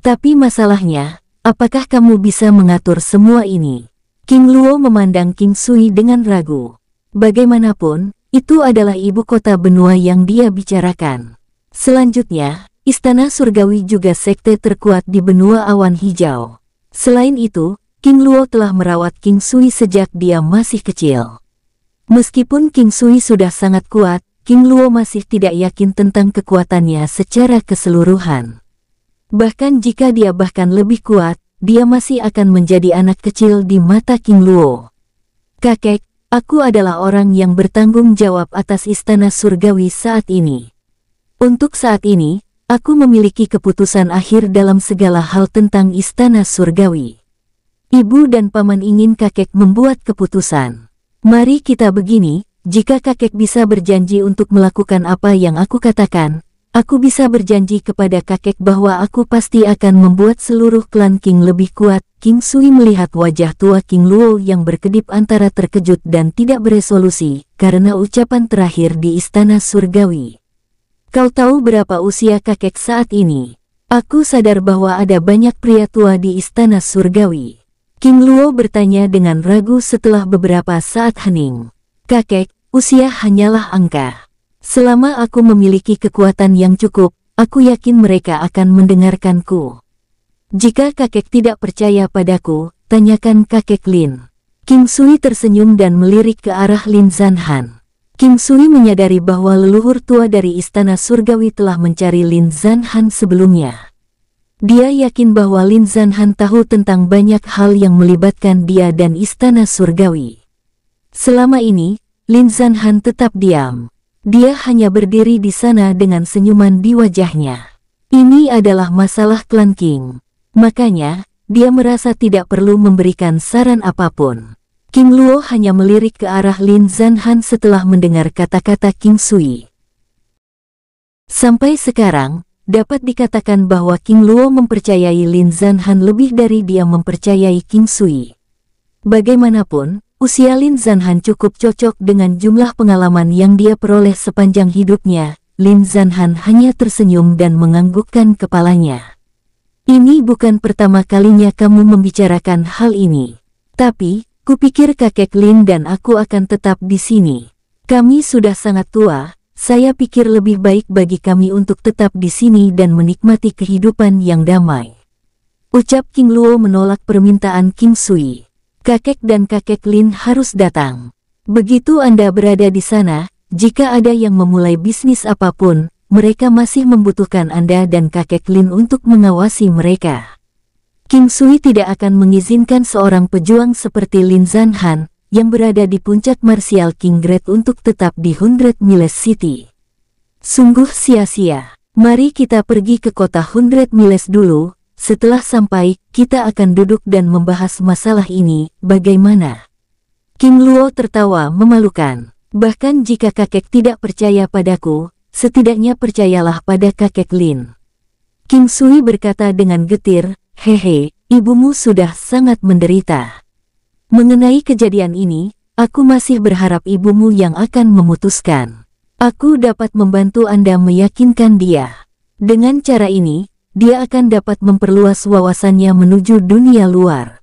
Tapi masalahnya, apakah kamu bisa mengatur semua ini? King Luo memandang King Sui dengan ragu. Bagaimanapun, itu adalah ibu kota benua yang dia bicarakan. Selanjutnya, Istana Surgawi juga sekte terkuat di benua awan hijau. Selain itu, King Luo telah merawat King Sui sejak dia masih kecil. Meskipun King Sui sudah sangat kuat, King Luo masih tidak yakin tentang kekuatannya secara keseluruhan. Bahkan jika dia bahkan lebih kuat, dia masih akan menjadi anak kecil di mata King Luo. "Kakek, aku adalah orang yang bertanggung jawab atas Istana Surgawi saat ini. Untuk saat ini, aku memiliki keputusan akhir dalam segala hal tentang Istana Surgawi. Ibu dan paman ingin kakek membuat keputusan. Mari kita begini, jika kakek bisa berjanji untuk melakukan apa yang aku katakan, aku bisa berjanji kepada kakek bahwa aku pasti akan membuat seluruh klan King lebih kuat. King Sui melihat wajah tua King Luo yang berkedip antara terkejut dan tidak beresolusi, karena ucapan terakhir di Istana Surgawi. Kau tahu berapa usia kakek saat ini? Aku sadar bahwa ada banyak pria tua di Istana Surgawi. King Luo bertanya dengan ragu setelah beberapa saat hening. Kakek, usia hanyalah angka. Selama aku memiliki kekuatan yang cukup, aku yakin mereka akan mendengarkanku. Jika kakek tidak percaya padaku, tanyakan kakek Lin. King Sui tersenyum dan melirik ke arah Lin Zanhan. King Sui menyadari bahwa leluhur tua dari Istana Surgawi telah mencari Lin Zanhan sebelumnya. Dia yakin bahwa Lin Zanhan tahu tentang banyak hal yang melibatkan dia dan Istana Surgawi. Selama ini, Lin Zanhan tetap diam. Dia hanya berdiri di sana dengan senyuman di wajahnya. Ini adalah masalah klan King. Makanya, dia merasa tidak perlu memberikan saran apapun. King Luo hanya melirik ke arah Lin Zanhan setelah mendengar kata-kata King Sui. Sampai sekarang, dapat dikatakan bahwa King Luo mempercayai Lin Zanhan lebih dari dia mempercayai King Sui. Bagaimanapun, usia Lin Zanhan cukup cocok dengan jumlah pengalaman yang dia peroleh sepanjang hidupnya. Lin Zanhan hanya tersenyum dan menganggukkan kepalanya. Ini bukan pertama kalinya kamu membicarakan hal ini. Tapi, kupikir kakek Lin dan aku akan tetap di sini. Kami sudah sangat tua, saya pikir lebih baik bagi kami untuk tetap di sini dan menikmati kehidupan yang damai. Ucap King Luo menolak permintaan King Sui. Kakek dan kakek Lin harus datang. Begitu Anda berada di sana, jika ada yang memulai bisnis apapun, mereka masih membutuhkan Anda dan kakek Lin untuk mengawasi mereka. King Sui tidak akan mengizinkan seorang pejuang seperti Lin Zanhan, yang berada di puncak martial King Great untuk tetap di 100 Miles City. Sungguh sia-sia. Mari kita pergi ke kota 100 Miles dulu, setelah sampai, kita akan duduk dan membahas masalah ini, bagaimana? King Luo tertawa memalukan. Bahkan jika kakek tidak percaya padaku, setidaknya percayalah pada kakek Lin. King Sui berkata dengan getir, hehe, ibumu sudah sangat menderita. Mengenai kejadian ini, aku masih berharap ibumu yang akan memutuskan. Aku dapat membantu Anda meyakinkan dia. Dengan cara ini, dia akan dapat memperluas wawasannya menuju dunia luar.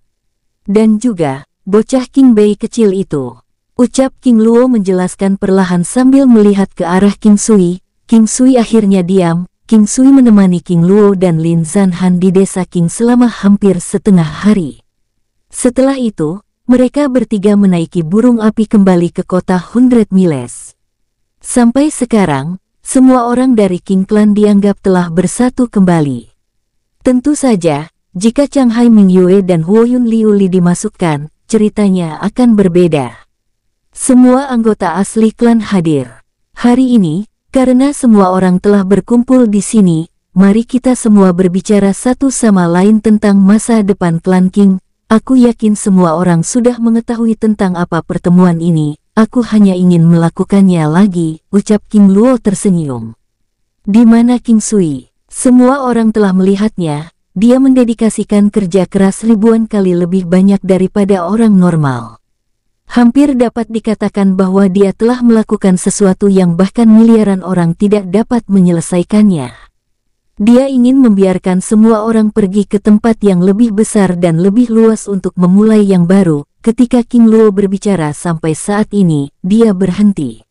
Dan juga, bocah King Bei kecil itu. Ucap King Luo menjelaskan perlahan sambil melihat ke arah King Sui. King Sui akhirnya diam. King Sui menemani King Luo dan Lin Zanhan di desa King selama hampir setengah hari. Setelah itu, mereka bertiga menaiki burung api kembali ke kota 100 Miles. Sampai sekarang, semua orang dari King Clan dianggap telah bersatu kembali. Tentu saja, jika Changhai Mingyue dan Huoyun Liuli dimasukkan, ceritanya akan berbeda. Semua anggota asli klan hadir. Hari ini, karena semua orang telah berkumpul di sini, mari kita semua berbicara satu sama lain tentang masa depan klan King. Aku yakin semua orang sudah mengetahui tentang apa pertemuan ini. Aku hanya ingin melakukannya lagi, ucap King Luo tersenyum. Di mana King Sui? Semua orang telah melihatnya. Dia mendedikasikan kerja keras ribuan kali lebih banyak daripada orang normal. Hampir dapat dikatakan bahwa dia telah melakukan sesuatu yang bahkan miliaran orang tidak dapat menyelesaikannya. Dia ingin membiarkan semua orang pergi ke tempat yang lebih besar dan lebih luas untuk memulai yang baru. Ketika King Luo berbicara sampai saat ini, dia berhenti.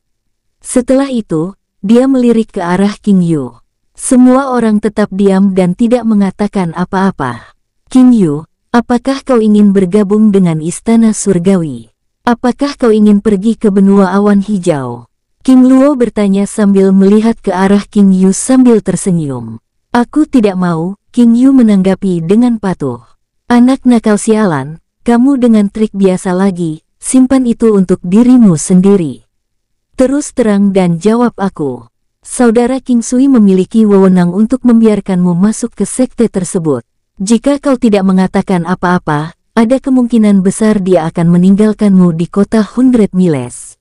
Setelah itu, dia melirik ke arah King Yu. Semua orang tetap diam dan tidak mengatakan apa-apa. King Yu, apakah kau ingin bergabung dengan Istana Surgawi? Apakah kau ingin pergi ke benua awan hijau? King Luo bertanya sambil melihat ke arah King Yu sambil tersenyum. Aku tidak mau, King Yu menanggapi dengan patuh. Anak nakal sialan, kamu dengan trik biasa lagi, simpan itu untuk dirimu sendiri. Terus terang dan jawab aku. Saudara King Sui memiliki wewenang untuk membiarkanmu masuk ke sekte tersebut. Jika kau tidak mengatakan apa-apa, ada kemungkinan besar dia akan meninggalkanmu di kota 100 miles.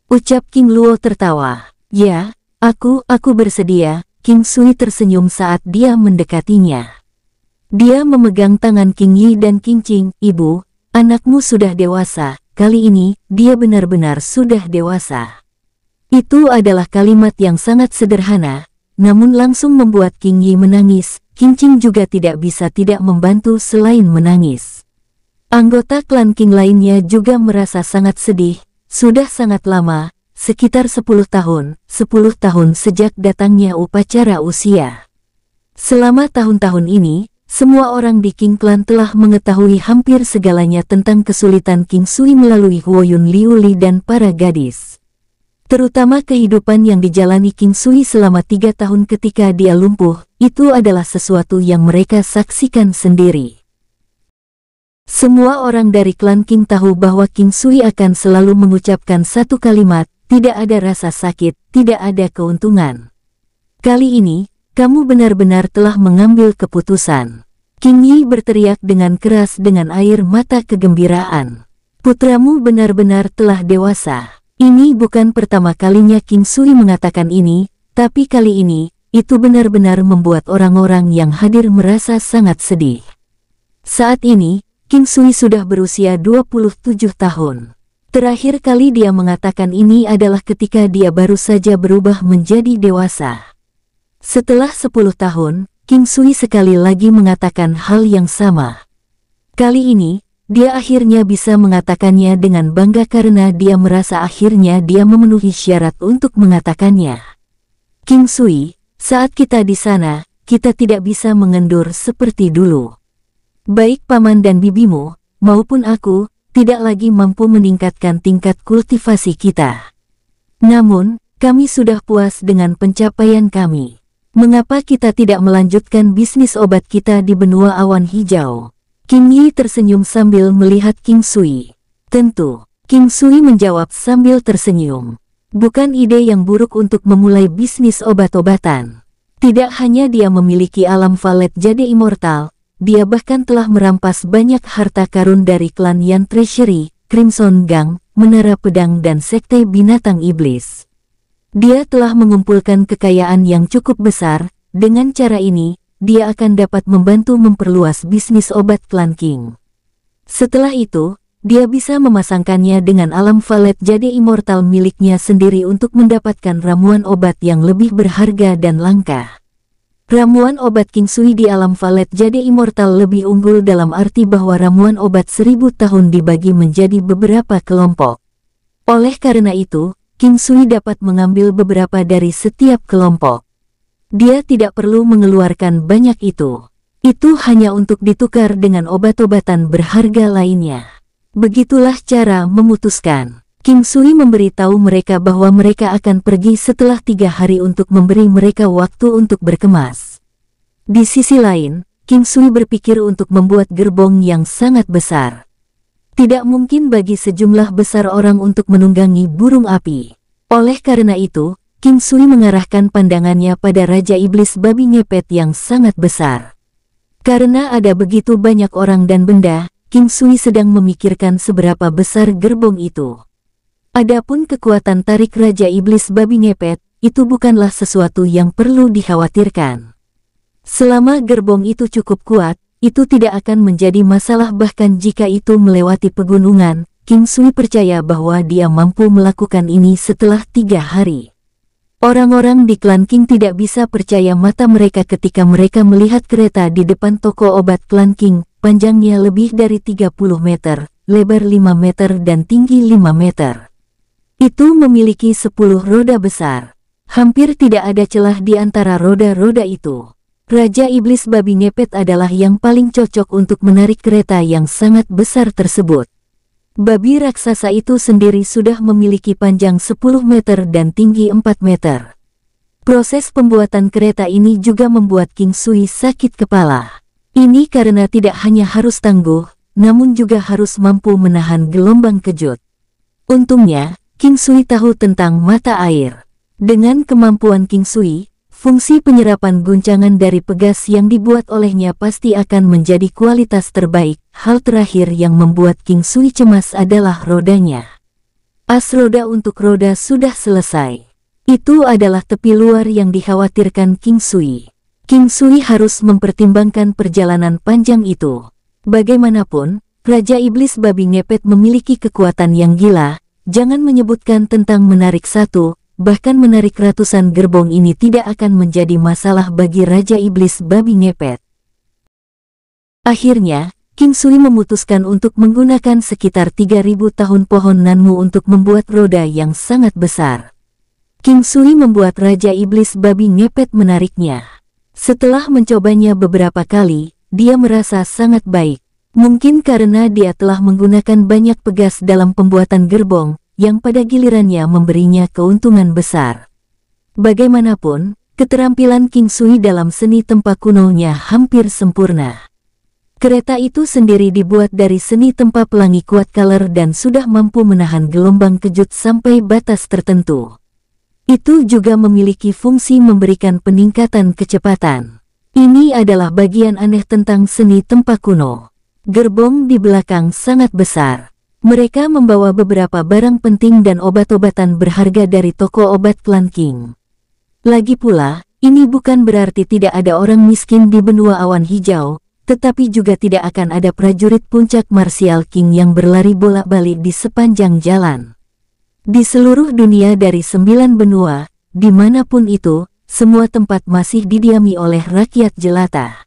Ucap King Luo tertawa. Ya, aku bersedia. King Sui tersenyum saat dia mendekatinya. Dia memegang tangan King Yi dan King Qing. Ibu, anakmu sudah dewasa. Kali ini, dia benar-benar sudah dewasa. Itu adalah kalimat yang sangat sederhana, namun langsung membuat King Yi menangis. King Qing juga tidak bisa tidak membantu selain menangis. Anggota klan King lainnya juga merasa sangat sedih. Sudah sangat lama, sekitar 10 tahun sejak datangnya upacara usia. Selama tahun-tahun ini, semua orang di King Clan telah mengetahui hampir segalanya tentang kesulitan King Sui melalui Huoyun Liu Li dan para gadis. Terutama kehidupan yang dijalani King Sui selama 3 tahun ketika dia lumpuh, itu adalah sesuatu yang mereka saksikan sendiri. Semua orang dari klan King tahu bahwa King Sui akan selalu mengucapkan satu kalimat, tidak ada rasa sakit, tidak ada keuntungan. Kali ini, kamu benar-benar telah mengambil keputusan. King Yi berteriak dengan keras dengan air mata kegembiraan. Putramu benar-benar telah dewasa. Ini bukan pertama kalinya King Sui mengatakan ini, tapi kali ini, itu benar-benar membuat orang-orang yang hadir merasa sangat sedih. Saat ini, King Sui sudah berusia 27 tahun. Terakhir kali dia mengatakan ini adalah ketika dia baru saja berubah menjadi dewasa. Setelah 10 tahun, King Sui sekali lagi mengatakan hal yang sama. Kali ini, dia akhirnya bisa mengatakannya dengan bangga karena dia merasa akhirnya dia memenuhi syarat untuk mengatakannya. King Sui, saat kita di sana, kita tidak bisa mengendur seperti dulu. Baik paman dan bibimu, maupun aku, tidak lagi mampu meningkatkan tingkat kultivasi kita. Namun, kami sudah puas dengan pencapaian kami. Mengapa kita tidak melanjutkan bisnis obat kita di benua awan hijau? King Yi tersenyum sambil melihat King Sui. Tentu, King Sui menjawab sambil tersenyum. Bukan ide yang buruk untuk memulai bisnis obat-obatan. Tidak hanya dia memiliki alam valet jade immortal, dia bahkan telah merampas banyak harta karun dari klan Yan Treasury, Crimson Gang, Menara Pedang dan Sekte Binatang Iblis. Dia telah mengumpulkan kekayaan yang cukup besar. Dengan cara ini, dia akan dapat membantu memperluas bisnis obat klan King. Setelah itu, dia bisa memasangkannya dengan alam valet jade immortal miliknya sendiri untuk mendapatkan ramuan obat yang lebih berharga dan langka. Ramuan obat King Sui di alam valet jade immortal lebih unggul dalam arti bahwa ramuan obat 1000 tahun dibagi menjadi beberapa kelompok. Oleh karena itu, King Sui dapat mengambil beberapa dari setiap kelompok. Dia tidak perlu mengeluarkan banyak itu. Itu hanya untuk ditukar dengan obat-obatan berharga lainnya. Begitulah cara memutuskan. King Sui memberitahu mereka bahwa mereka akan pergi setelah 3 hari untuk memberi mereka waktu untuk berkemas. Di sisi lain, King Sui berpikir untuk membuat gerbong yang sangat besar. Tidak mungkin bagi sejumlah besar orang untuk menunggangi burung api. Oleh karena itu, King Sui mengarahkan pandangannya pada Raja Iblis Babi Ngepet yang sangat besar. Karena ada begitu banyak orang dan benda, King Sui sedang memikirkan seberapa besar gerbong itu. Adapun kekuatan tarik Raja Iblis Babi Ngepet, itu bukanlah sesuatu yang perlu dikhawatirkan. Selama gerbong itu cukup kuat, itu tidak akan menjadi masalah bahkan jika itu melewati pegunungan. King Sui percaya bahwa dia mampu melakukan ini setelah 3 hari. Orang-orang di klan King tidak bisa percaya mata mereka ketika mereka melihat kereta di depan toko obat klan King, panjangnya lebih dari 30 meter, lebar 5 meter dan tinggi 5 meter. Itu memiliki 10 roda besar. Hampir tidak ada celah di antara roda-roda itu. Raja Iblis Babi Ngepet adalah yang paling cocok untuk menarik kereta yang sangat besar tersebut. Babi raksasa itu sendiri sudah memiliki panjang 10 meter dan tinggi 4 meter. Proses pembuatan kereta ini juga membuat King Sui sakit kepala. Ini karena tidak hanya harus tangguh, namun juga harus mampu menahan gelombang kejut. Untungnya, King Sui tahu tentang mata air. Dengan kemampuan King Sui, fungsi penyerapan guncangan dari pegas yang dibuat olehnya pasti akan menjadi kualitas terbaik. hal terakhir yang membuat King Sui cemas adalah rodanya. As roda untuk roda sudah selesai. Itu adalah tepi luar yang dikhawatirkan King Sui. King Sui harus mempertimbangkan perjalanan panjang itu. Bagaimanapun, Raja Iblis Babi Ngepet memiliki kekuatan yang gila. Jangan menyebutkan tentang menarik satu, bahkan menarik ratusan gerbong ini tidak akan menjadi masalah bagi Raja Iblis Babi Ngepet. Akhirnya, King Sui memutuskan untuk menggunakan sekitar 3000 tahun pohon Nanmu untuk membuat roda yang sangat besar. King Sui membuat Raja Iblis Babi Ngepet menariknya. Setelah mencobanya beberapa kali, dia merasa sangat baik. Mungkin karena dia telah menggunakan banyak pegas dalam pembuatan gerbong, yang pada gilirannya memberinya keuntungan besar. Bagaimanapun, keterampilan King Sui dalam seni tempa kunonya hampir sempurna. Kereta itu sendiri dibuat dari seni tempa pelangi kuat color dan sudah mampu menahan gelombang kejut sampai batas tertentu. Itu juga memiliki fungsi memberikan peningkatan kecepatan. Ini adalah bagian aneh tentang seni tempa kuno. Gerbong di belakang sangat besar. Mereka membawa beberapa barang penting dan obat-obatan berharga dari toko obat klan King. Lagi pula, ini bukan berarti tidak ada orang miskin di benua awan hijau, tetapi juga tidak akan ada prajurit puncak martial King yang berlari bolak-balik di sepanjang jalan. Di seluruh dunia dari 9 benua, dimanapun itu, semua tempat masih didiami oleh rakyat jelata.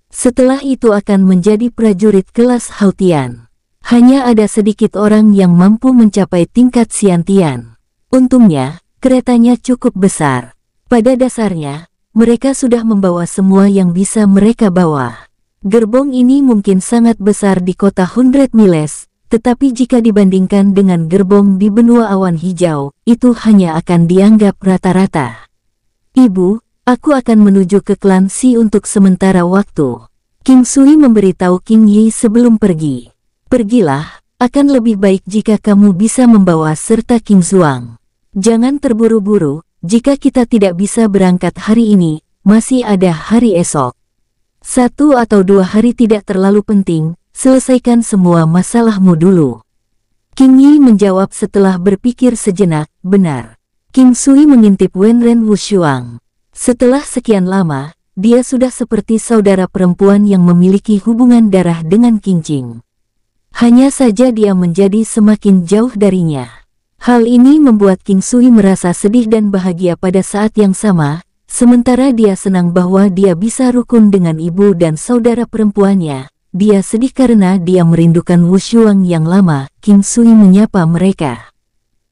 Setelah itu akan menjadi prajurit kelas Hautian. Hanya ada sedikit orang yang mampu mencapai tingkat Xiantian. Untungnya, keretanya cukup besar. Pada dasarnya, mereka sudah membawa semua yang bisa mereka bawa. Gerbong ini mungkin sangat besar di kota 100 Miles, tetapi jika dibandingkan dengan gerbong di benua awan hijau, itu hanya akan dianggap rata-rata. Ibu, aku akan menuju ke klan Si untuk sementara waktu. King Sui memberitahu King Yi sebelum pergi. Pergilah, akan lebih baik jika kamu bisa membawa serta King Zuang. Jangan terburu-buru, jika kita tidak bisa berangkat hari ini, masih ada hari esok. 1 atau 2 hari tidak terlalu penting, selesaikan semua masalahmu dulu. King Yi menjawab setelah berpikir sejenak, benar. King Sui mengintip Wenren Wushuang. Setelah sekian lama, dia sudah seperti saudara perempuan yang memiliki hubungan darah dengan King Jing. Hanya saja dia menjadi semakin jauh darinya. Hal ini membuat King Sui merasa sedih dan bahagia pada saat yang sama, sementara dia senang bahwa dia bisa rukun dengan ibu dan saudara perempuannya. Dia sedih karena dia merindukan Wushuang yang lama. King Sui menyapa mereka.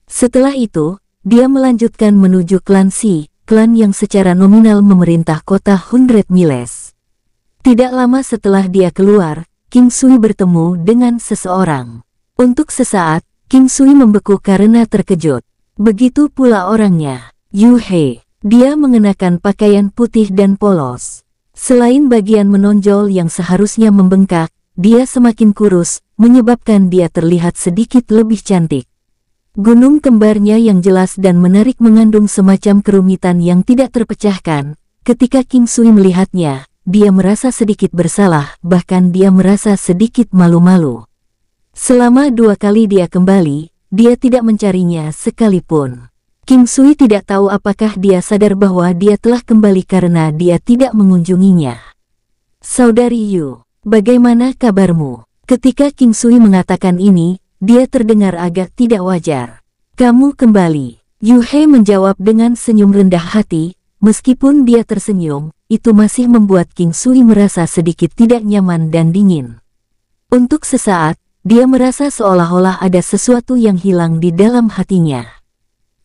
Setelah itu, dia melanjutkan menuju klan Si, klan yang secara nominal memerintah kota 100 Miles. Tidak lama setelah dia keluar, King Sui bertemu dengan seseorang. Untuk sesaat, King Sui membeku karena terkejut. Begitu pula orangnya, Yu He. Dia mengenakan pakaian putih dan polos. Selain bagian menonjol yang seharusnya membengkak, dia semakin kurus, menyebabkan dia terlihat sedikit lebih cantik. Gunung kembarnya yang jelas dan menarik mengandung semacam kerumitan yang tidak terpecahkan. Ketika King Sui melihatnya, dia merasa sedikit bersalah, bahkan dia merasa sedikit malu-malu. Selama 2 kali dia kembali, dia tidak mencarinya sekalipun. King Sui tidak tahu apakah dia sadar bahwa dia telah kembali karena dia tidak mengunjunginya. Saudari Yu, bagaimana kabarmu? Ketika King Sui mengatakan ini, dia terdengar agak tidak wajar. Kamu kembali. Yu He menjawab dengan senyum rendah hati, meskipun dia tersenyum, itu masih membuat King Sui merasa sedikit tidak nyaman dan dingin. Untuk sesaat, dia merasa seolah-olah ada sesuatu yang hilang di dalam hatinya.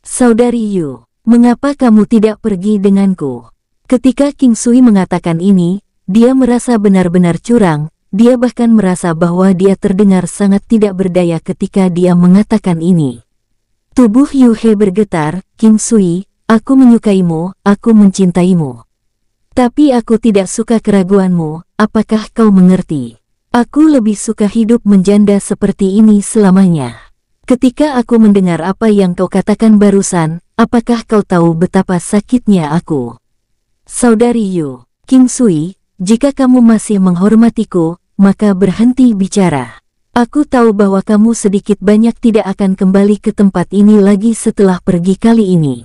Saudari Yu, mengapa kamu tidak pergi denganku? Ketika King Sui mengatakan ini, dia merasa benar-benar curang. Dia bahkan merasa bahwa dia terdengar sangat tidak berdaya ketika dia mengatakan ini. Tubuh Yu He bergetar, King Sui, aku menyukaimu, aku mencintaimu. Tapi aku tidak suka keraguanmu, apakah kau mengerti? Aku lebih suka hidup menjanda seperti ini selamanya. Ketika aku mendengar apa yang kau katakan barusan, apakah kau tahu betapa sakitnya aku? Saudari Yu, King Sui, jika kamu masih menghormatiku, maka berhenti bicara. Aku tahu bahwa kamu sedikit banyak tidak akan kembali ke tempat ini lagi setelah pergi kali ini.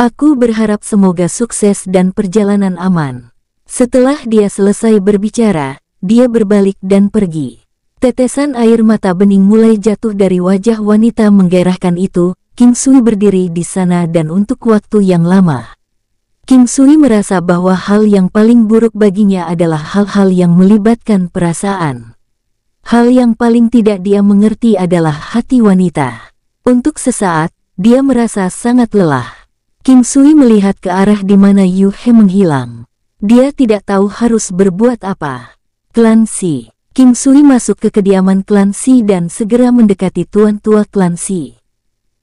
Aku berharap semoga sukses dan perjalanan aman. Setelah dia selesai berbicara, dia berbalik dan pergi. Tetesan air mata bening mulai jatuh dari wajah wanita menggairahkan itu. King Sui berdiri di sana dan untuk waktu yang lama. King Sui merasa bahwa hal yang paling buruk baginya adalah hal-hal yang melibatkan perasaan. Hal yang paling tidak dia mengerti adalah hati wanita. Untuk sesaat, dia merasa sangat lelah. King Sui melihat ke arah di mana Yu He menghilang. Dia tidak tahu harus berbuat apa. Klan Si. King Sui masuk ke kediaman klan Si dan segera mendekati tuan tua klan Si.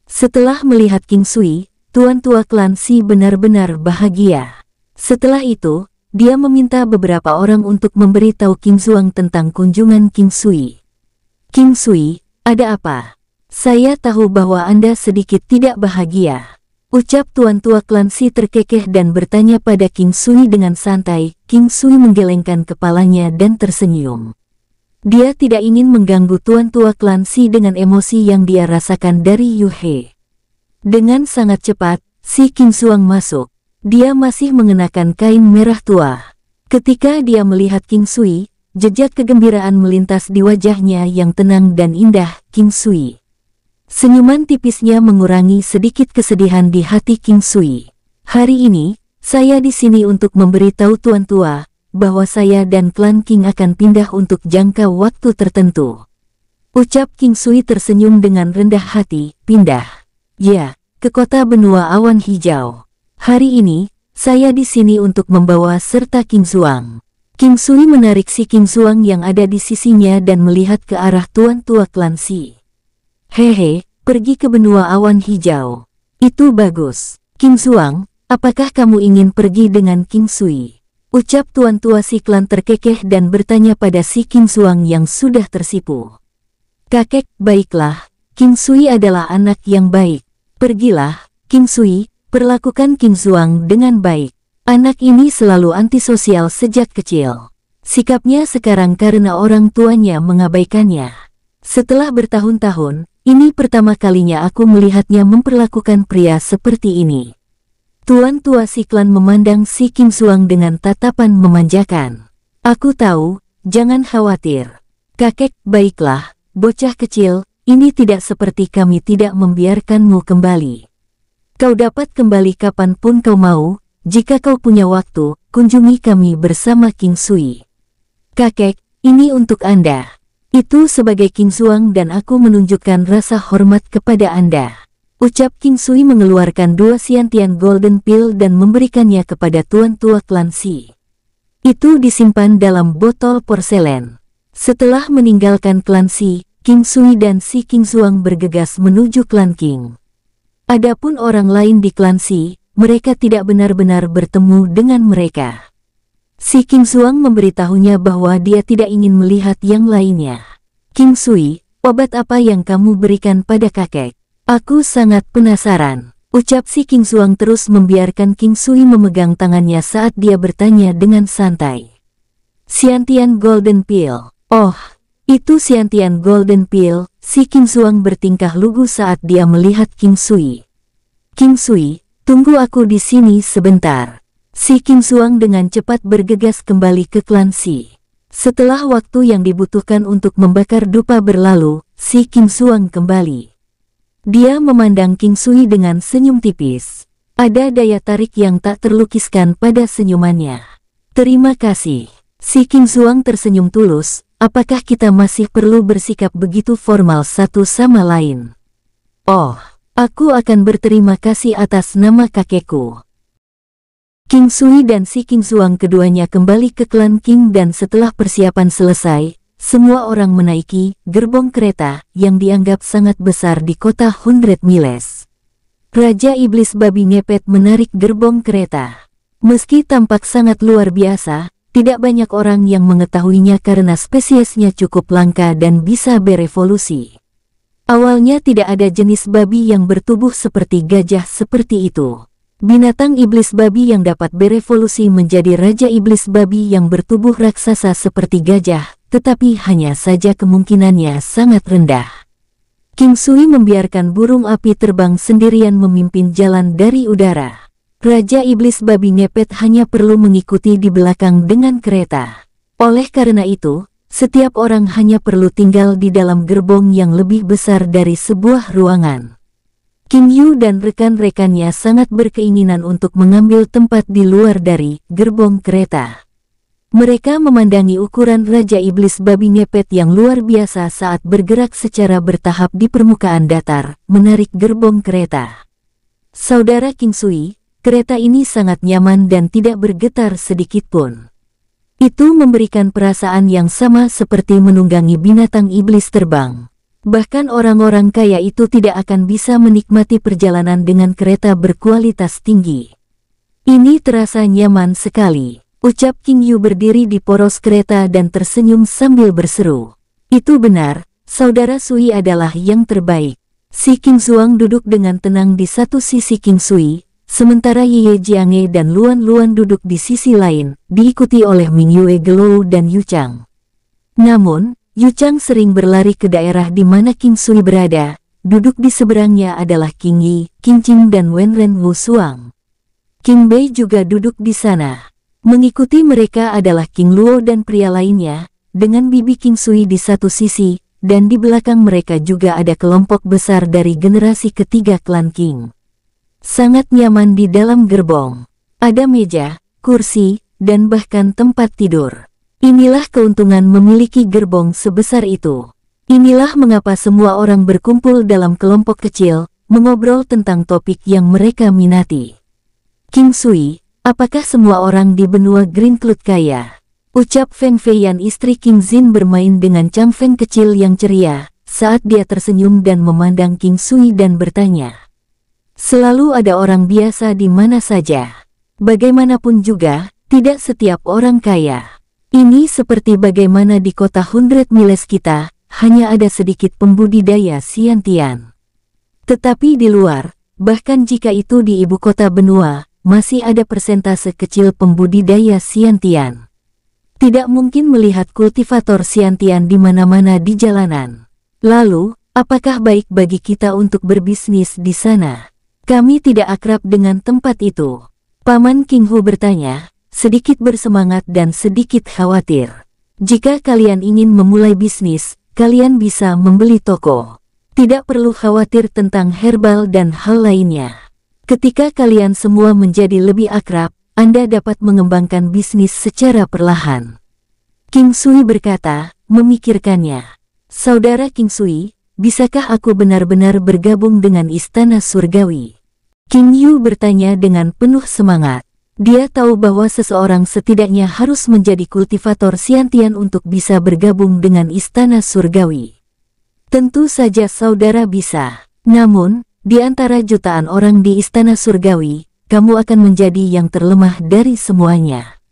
Setelah melihat King Sui, tuan tua klan Si benar-benar bahagia. Setelah itu, dia meminta beberapa orang untuk memberitahu King Xuang tentang kunjungan King Sui. King Sui, ada apa? Saya tahu bahwa Anda sedikit tidak bahagia. Ucap tuan tua klan Si terkekeh dan bertanya pada King Sui dengan santai. King Sui menggelengkan kepalanya dan tersenyum. Dia tidak ingin mengganggu tuan tua klan Si dengan emosi yang dia rasakan dari Yu He. Dengan sangat cepat, si King Xuang masuk. Dia masih mengenakan kain merah tua. Ketika dia melihat King Sui, jejak kegembiraan melintas di wajahnya yang tenang dan indah. King Sui. Senyuman tipisnya mengurangi sedikit kesedihan di hati King Sui. Hari ini, saya di sini untuk memberitahu tuan tua, bahwa saya dan klan King akan pindah untuk jangka waktu tertentu. Ucap King Sui tersenyum dengan rendah hati, pindah. Ya, ke kota benua awan hijau. Hari ini, saya di sini untuk membawa serta King Xuang. King Sui menarik si King Xuang yang ada di sisinya dan melihat ke arah tuan tua klan Si. Hehe, pergi ke benua awan hijau. Itu bagus. King Xuang, apakah kamu ingin pergi dengan King Sui? Ucap tuan tua si klan terkekeh dan bertanya pada si King Xuang yang sudah tersipu. Kakek, baiklah. King Sui adalah anak yang baik. Pergilah, King Sui. Perlakukan King Xuang dengan baik. Anak ini selalu antisosial sejak kecil. Sikapnya sekarang karena orang tuanya mengabaikannya. Setelah bertahun-tahun, ini pertama kalinya aku melihatnya memperlakukan pria seperti ini. Tuan tua si klan memandang si King Xuang dengan tatapan memanjakan. Aku tahu, jangan khawatir. Kakek, baiklah, bocah kecil, ini tidak seperti kami tidak membiarkanmu kembali. Kau dapat kembali kapanpun kau mau, jika kau punya waktu, kunjungi kami bersama King Sui. Kakek, ini untuk Anda. Itu sebagai King Xuang dan aku menunjukkan rasa hormat kepada Anda. Ucap King Sui mengeluarkan 2 Xiantian Golden Pill dan memberikannya kepada tuan tua klan Si. Itu disimpan dalam botol porselen. Setelah meninggalkan klan Si, King Sui dan si King Xuang bergegas menuju klan King. Adapun orang lain di klan Si, mereka tidak benar-benar bertemu dengan mereka. Si King Xuang memberitahunya bahwa dia tidak ingin melihat yang lainnya. King Sui, obat apa yang kamu berikan pada kakek? Aku sangat penasaran. Ucap si King Xuang terus membiarkan King Sui memegang tangannya saat dia bertanya dengan santai. Xiantian Golden Pill. Oh, itu Xiantian Golden Pill. Si King Xuang bertingkah lugu saat dia melihat King Sui. King Sui, tunggu aku di sini sebentar. Si King Xuang dengan cepat bergegas kembali ke klan Si. Setelah waktu yang dibutuhkan untuk membakar dupa berlalu, si King Xuang kembali. Dia memandang King Sui dengan senyum tipis. Ada daya tarik yang tak terlukiskan pada senyumannya. Terima kasih. Si King Xuang tersenyum tulus. Apakah kita masih perlu bersikap begitu formal satu sama lain? Oh, aku akan berterima kasih atas nama kakekku. King Sui dan si King Xuang keduanya kembali ke klan King dan setelah persiapan selesai, semua orang menaiki gerbong kereta yang dianggap sangat besar di kota 100 Miles. Raja Iblis Babi Ngepet menarik gerbong kereta. Meski tampak sangat luar biasa, tidak banyak orang yang mengetahuinya karena spesiesnya cukup langka dan bisa berevolusi. Awalnya tidak ada jenis babi yang bertubuh seperti gajah seperti itu. Binatang iblis babi yang dapat berevolusi menjadi Raja Iblis Babi yang bertubuh raksasa seperti gajah, tetapi hanya saja kemungkinannya sangat rendah. King Sui membiarkan burung api terbang sendirian memimpin jalan dari udara. Raja Iblis Babi ngepet hanya perlu mengikuti di belakang dengan kereta. Oleh karena itu, setiap orang hanya perlu tinggal di dalam gerbong yang lebih besar dari sebuah ruangan. King Yu dan rekan-rekannya sangat berkeinginan untuk mengambil tempat di luar dari gerbong kereta. Mereka memandangi ukuran Raja Iblis Babi ngepet yang luar biasa saat bergerak secara bertahap di permukaan datar, menarik gerbong kereta. Saudara King Sui, kereta ini sangat nyaman dan tidak bergetar sedikitpun. Itu memberikan perasaan yang sama seperti menunggangi binatang iblis terbang. Bahkan orang-orang kaya itu tidak akan bisa menikmati perjalanan dengan kereta berkualitas tinggi. Ini terasa nyaman sekali, ucap King Yu berdiri di poros kereta dan tersenyum sambil berseru. Itu benar, saudara Sui adalah yang terbaik. Si King Zuang duduk dengan tenang di satu sisi King Sui, sementara Ye Jiange dan Luan Luan duduk di sisi lain, diikuti oleh Ming Yue Gelou dan Yu Chang. Namun, Yu Chang sering berlari ke daerah di mana King Sui berada. Duduk di seberangnya adalah King Yi, King Qing dan Wen Ren Wu Suang. King Bei juga duduk di sana. Mengikuti mereka adalah King Luo dan pria lainnya, dengan bibi King Sui di satu sisi, dan di belakang mereka juga ada kelompok besar dari generasi ketiga klan Qing. Sangat nyaman di dalam gerbong. Ada meja, kursi, dan bahkan tempat tidur. Inilah keuntungan memiliki gerbong sebesar itu. Inilah mengapa semua orang berkumpul dalam kelompok kecil, mengobrol tentang topik yang mereka minati. King Sui, apakah semua orang di benua Green Cloud kaya? Ucap Feng Feiyan istri King Zin bermain dengan Chang Feng kecil yang ceria, saat dia tersenyum dan memandang King Sui dan bertanya. Selalu ada orang biasa di mana saja. Bagaimanapun juga, tidak setiap orang kaya. Ini seperti bagaimana di kota 100 Miles kita, hanya ada sedikit pembudidaya Xiantian. Tetapi di luar, bahkan jika itu di ibu kota benua, masih ada persentase kecil pembudidaya Xiantian. Tidak mungkin melihat kultivator Xiantian di mana-mana di jalanan. Lalu, apakah baik bagi kita untuk berbisnis di sana? Kami tidak akrab dengan tempat itu. Paman King Hu bertanya, sedikit bersemangat dan sedikit khawatir. Jika kalian ingin memulai bisnis, kalian bisa membeli toko. Tidak perlu khawatir tentang herbal dan hal lainnya. Ketika kalian semua menjadi lebih akrab, Anda dapat mengembangkan bisnis secara perlahan. King Sui berkata, memikirkannya. Saudara King Sui, bisakah aku benar-benar bergabung dengan Istana Surgawi? King Yu bertanya dengan penuh semangat. Dia tahu bahwa seseorang setidaknya harus menjadi kultivator Xiantian untuk bisa bergabung dengan Istana Surgawi. Tentu saja saudara bisa. Namun, di antara jutaan orang di Istana Surgawi, kamu akan menjadi yang terlemah dari semuanya.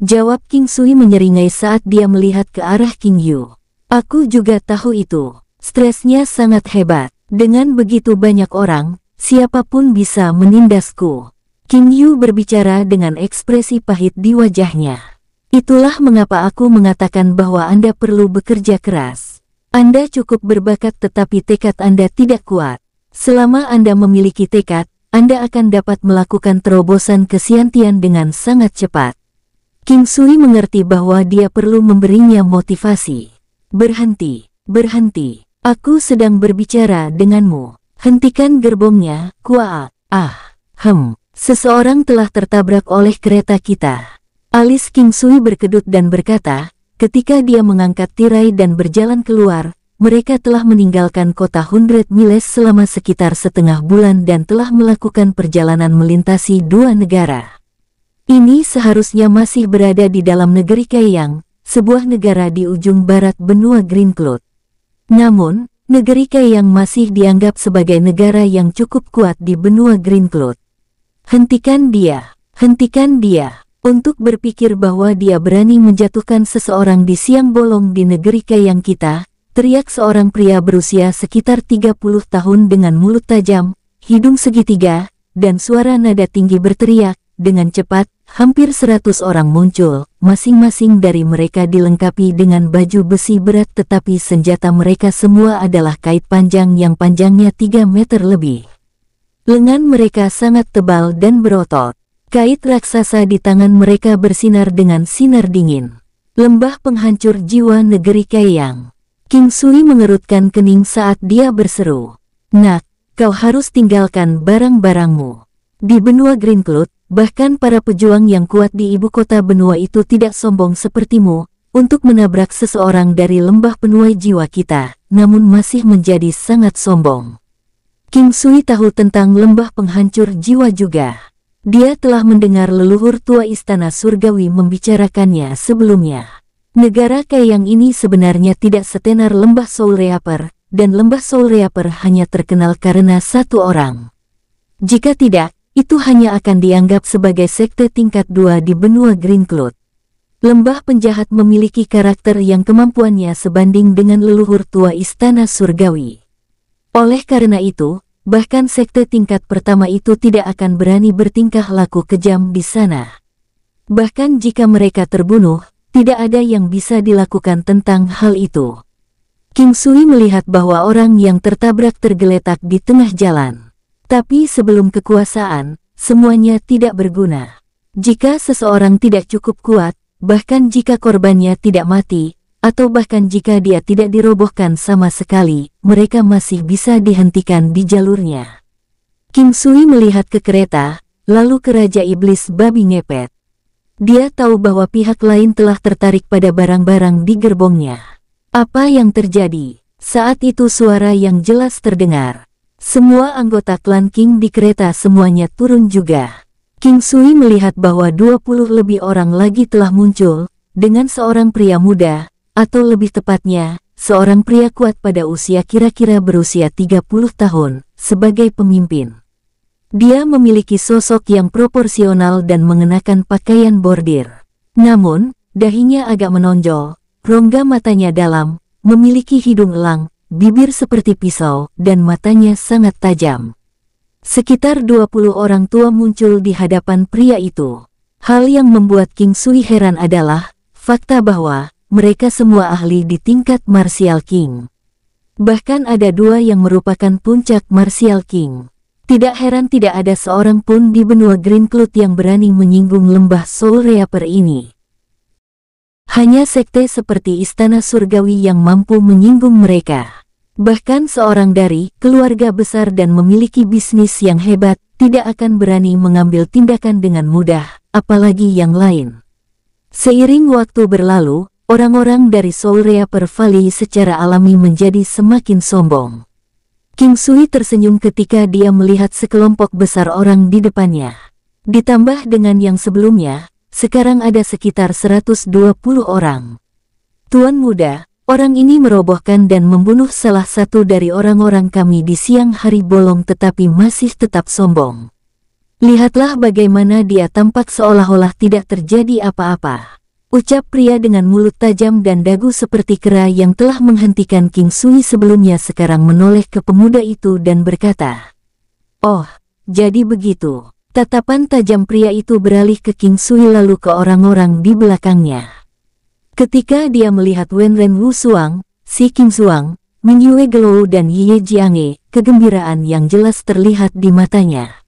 Jawab King Sui menyeringai saat dia melihat ke arah King Yu. Aku juga tahu itu. Stresnya sangat hebat. Dengan begitu banyak orang, siapapun bisa menindasku. King Yu berbicara dengan ekspresi pahit di wajahnya. Itulah mengapa aku mengatakan bahwa Anda perlu bekerja keras. Anda cukup berbakat tetapi tekad Anda tidak kuat. Selama Anda memiliki tekad, Anda akan dapat melakukan terobosan ke Xiantian dengan sangat cepat. King Sui mengerti bahwa dia perlu memberinya motivasi. Berhenti, berhenti. Aku sedang berbicara denganmu. Hentikan gerbongnya, kuat. Seseorang telah tertabrak oleh kereta kita. Alis King Sui berkedut dan berkata, ketika dia mengangkat tirai dan berjalan keluar, mereka telah meninggalkan kota 100 Miles selama sekitar setengah bulan dan telah melakukan perjalanan melintasi dua negara. Ini seharusnya masih berada di dalam negeri Kaiyang, sebuah negara di ujung barat benua Green Cloud. Namun, negeri Kaiyang masih dianggap sebagai negara yang cukup kuat di benua Green Cloud. Hentikan dia, hentikan dia. Untuk berpikir bahwa dia berani menjatuhkan seseorang di siang bolong di negeri Kaiyang kita, teriak seorang pria berusia sekitar 30 tahun dengan mulut tajam, hidung segitiga, dan suara nada tinggi berteriak. Dengan cepat, hampir 100 orang muncul, masing-masing dari mereka dilengkapi dengan baju besi berat, tetapi senjata mereka semua adalah kait panjang yang panjangnya 3 meter lebih. Lengan mereka sangat tebal dan berotot. Kait raksasa di tangan mereka bersinar dengan sinar dingin. Lembah penghancur jiwa negeri Kaeyang. King Sui mengerutkan kening saat dia berseru, "Nak, kau harus tinggalkan barang-barangmu." Di benua Greencloud, bahkan para pejuang yang kuat di ibu kota benua itu tidak sombong sepertimu untuk menabrak seseorang dari lembah penuai jiwa kita, namun masih menjadi sangat sombong. King Sui tahu tentang lembah penghancur jiwa juga. Dia telah mendengar leluhur tua istana surgawi membicarakannya sebelumnya. Negara Kaeyang ini sebenarnya tidak setenar lembah Soul Reaper, dan lembah Soul Reaper hanya terkenal karena satu orang. Jika tidak, itu hanya akan dianggap sebagai sekte tingkat 2 di benua Greencloud. Lembah penjahat memiliki karakter yang kemampuannya sebanding dengan leluhur tua istana surgawi. Oleh karena itu, bahkan sekte tingkat pertama itu tidak akan berani bertingkah laku kejam di sana. Bahkan jika mereka terbunuh, tidak ada yang bisa dilakukan tentang hal itu. King Sui melihat bahwa orang yang tertabrak tergeletak di tengah jalan. Tapi sebelum kekuasaan, semuanya tidak berguna. Jika seseorang tidak cukup kuat, bahkan jika korbannya tidak mati, atau bahkan jika dia tidak dirobohkan sama sekali, mereka masih bisa dihentikan di jalurnya. King Sui melihat ke kereta, lalu ke Raja Iblis Babi Ngepet. Dia tahu bahwa pihak lain telah tertarik pada barang-barang di gerbongnya. Apa yang terjadi? Saat itu suara yang jelas terdengar. Semua anggota klan King di kereta semuanya turun juga. King Sui melihat bahwa 20 lebih orang lagi telah muncul, dengan seorang pria muda, atau lebih tepatnya, seorang pria kuat pada usia kira-kira berusia 30 tahun, sebagai pemimpin. Dia memiliki sosok yang proporsional dan mengenakan pakaian bordir. Namun, dahinya agak menonjol, rongga matanya dalam, memiliki hidung elang, bibir seperti pisau, dan matanya sangat tajam. Sekitar 20 orang tua muncul di hadapan pria itu. Hal yang membuat King Sui heran adalah fakta bahwa mereka semua ahli di tingkat Martial King. Bahkan ada 2 yang merupakan puncak Martial King. Tidak heran tidak ada seorang pun di benua Greencloud yang berani menyinggung lembah Soul Reaper ini. Hanya sekte seperti Istana Surgawi yang mampu menyinggung mereka. Bahkan seorang dari keluarga besar dan memiliki bisnis yang hebat tidak akan berani mengambil tindakan dengan mudah, apalagi yang lain. Seiring waktu berlalu, orang-orang dari Soul Reaper Valley secara alami menjadi semakin sombong. King Sui tersenyum ketika dia melihat sekelompok besar orang di depannya. Ditambah dengan yang sebelumnya, sekarang ada sekitar 120 orang. Tuan muda, orang ini merobohkan dan membunuh salah satu dari orang-orang kami di siang hari bolong tetapi masih tetap sombong. Lihatlah bagaimana dia tampak seolah-olah tidak terjadi apa-apa. Ucap pria dengan mulut tajam dan dagu seperti kera yang telah menghentikan King Sui sebelumnya sekarang menoleh ke pemuda itu dan berkata, "Oh, jadi begitu." Tatapan tajam pria itu beralih ke King Sui lalu ke orang-orang di belakangnya. Ketika dia melihat Wen Ren Wu Suang, Si King Suang, Min Yue Gelou dan Ye Jiange, kegembiraan yang jelas terlihat di matanya.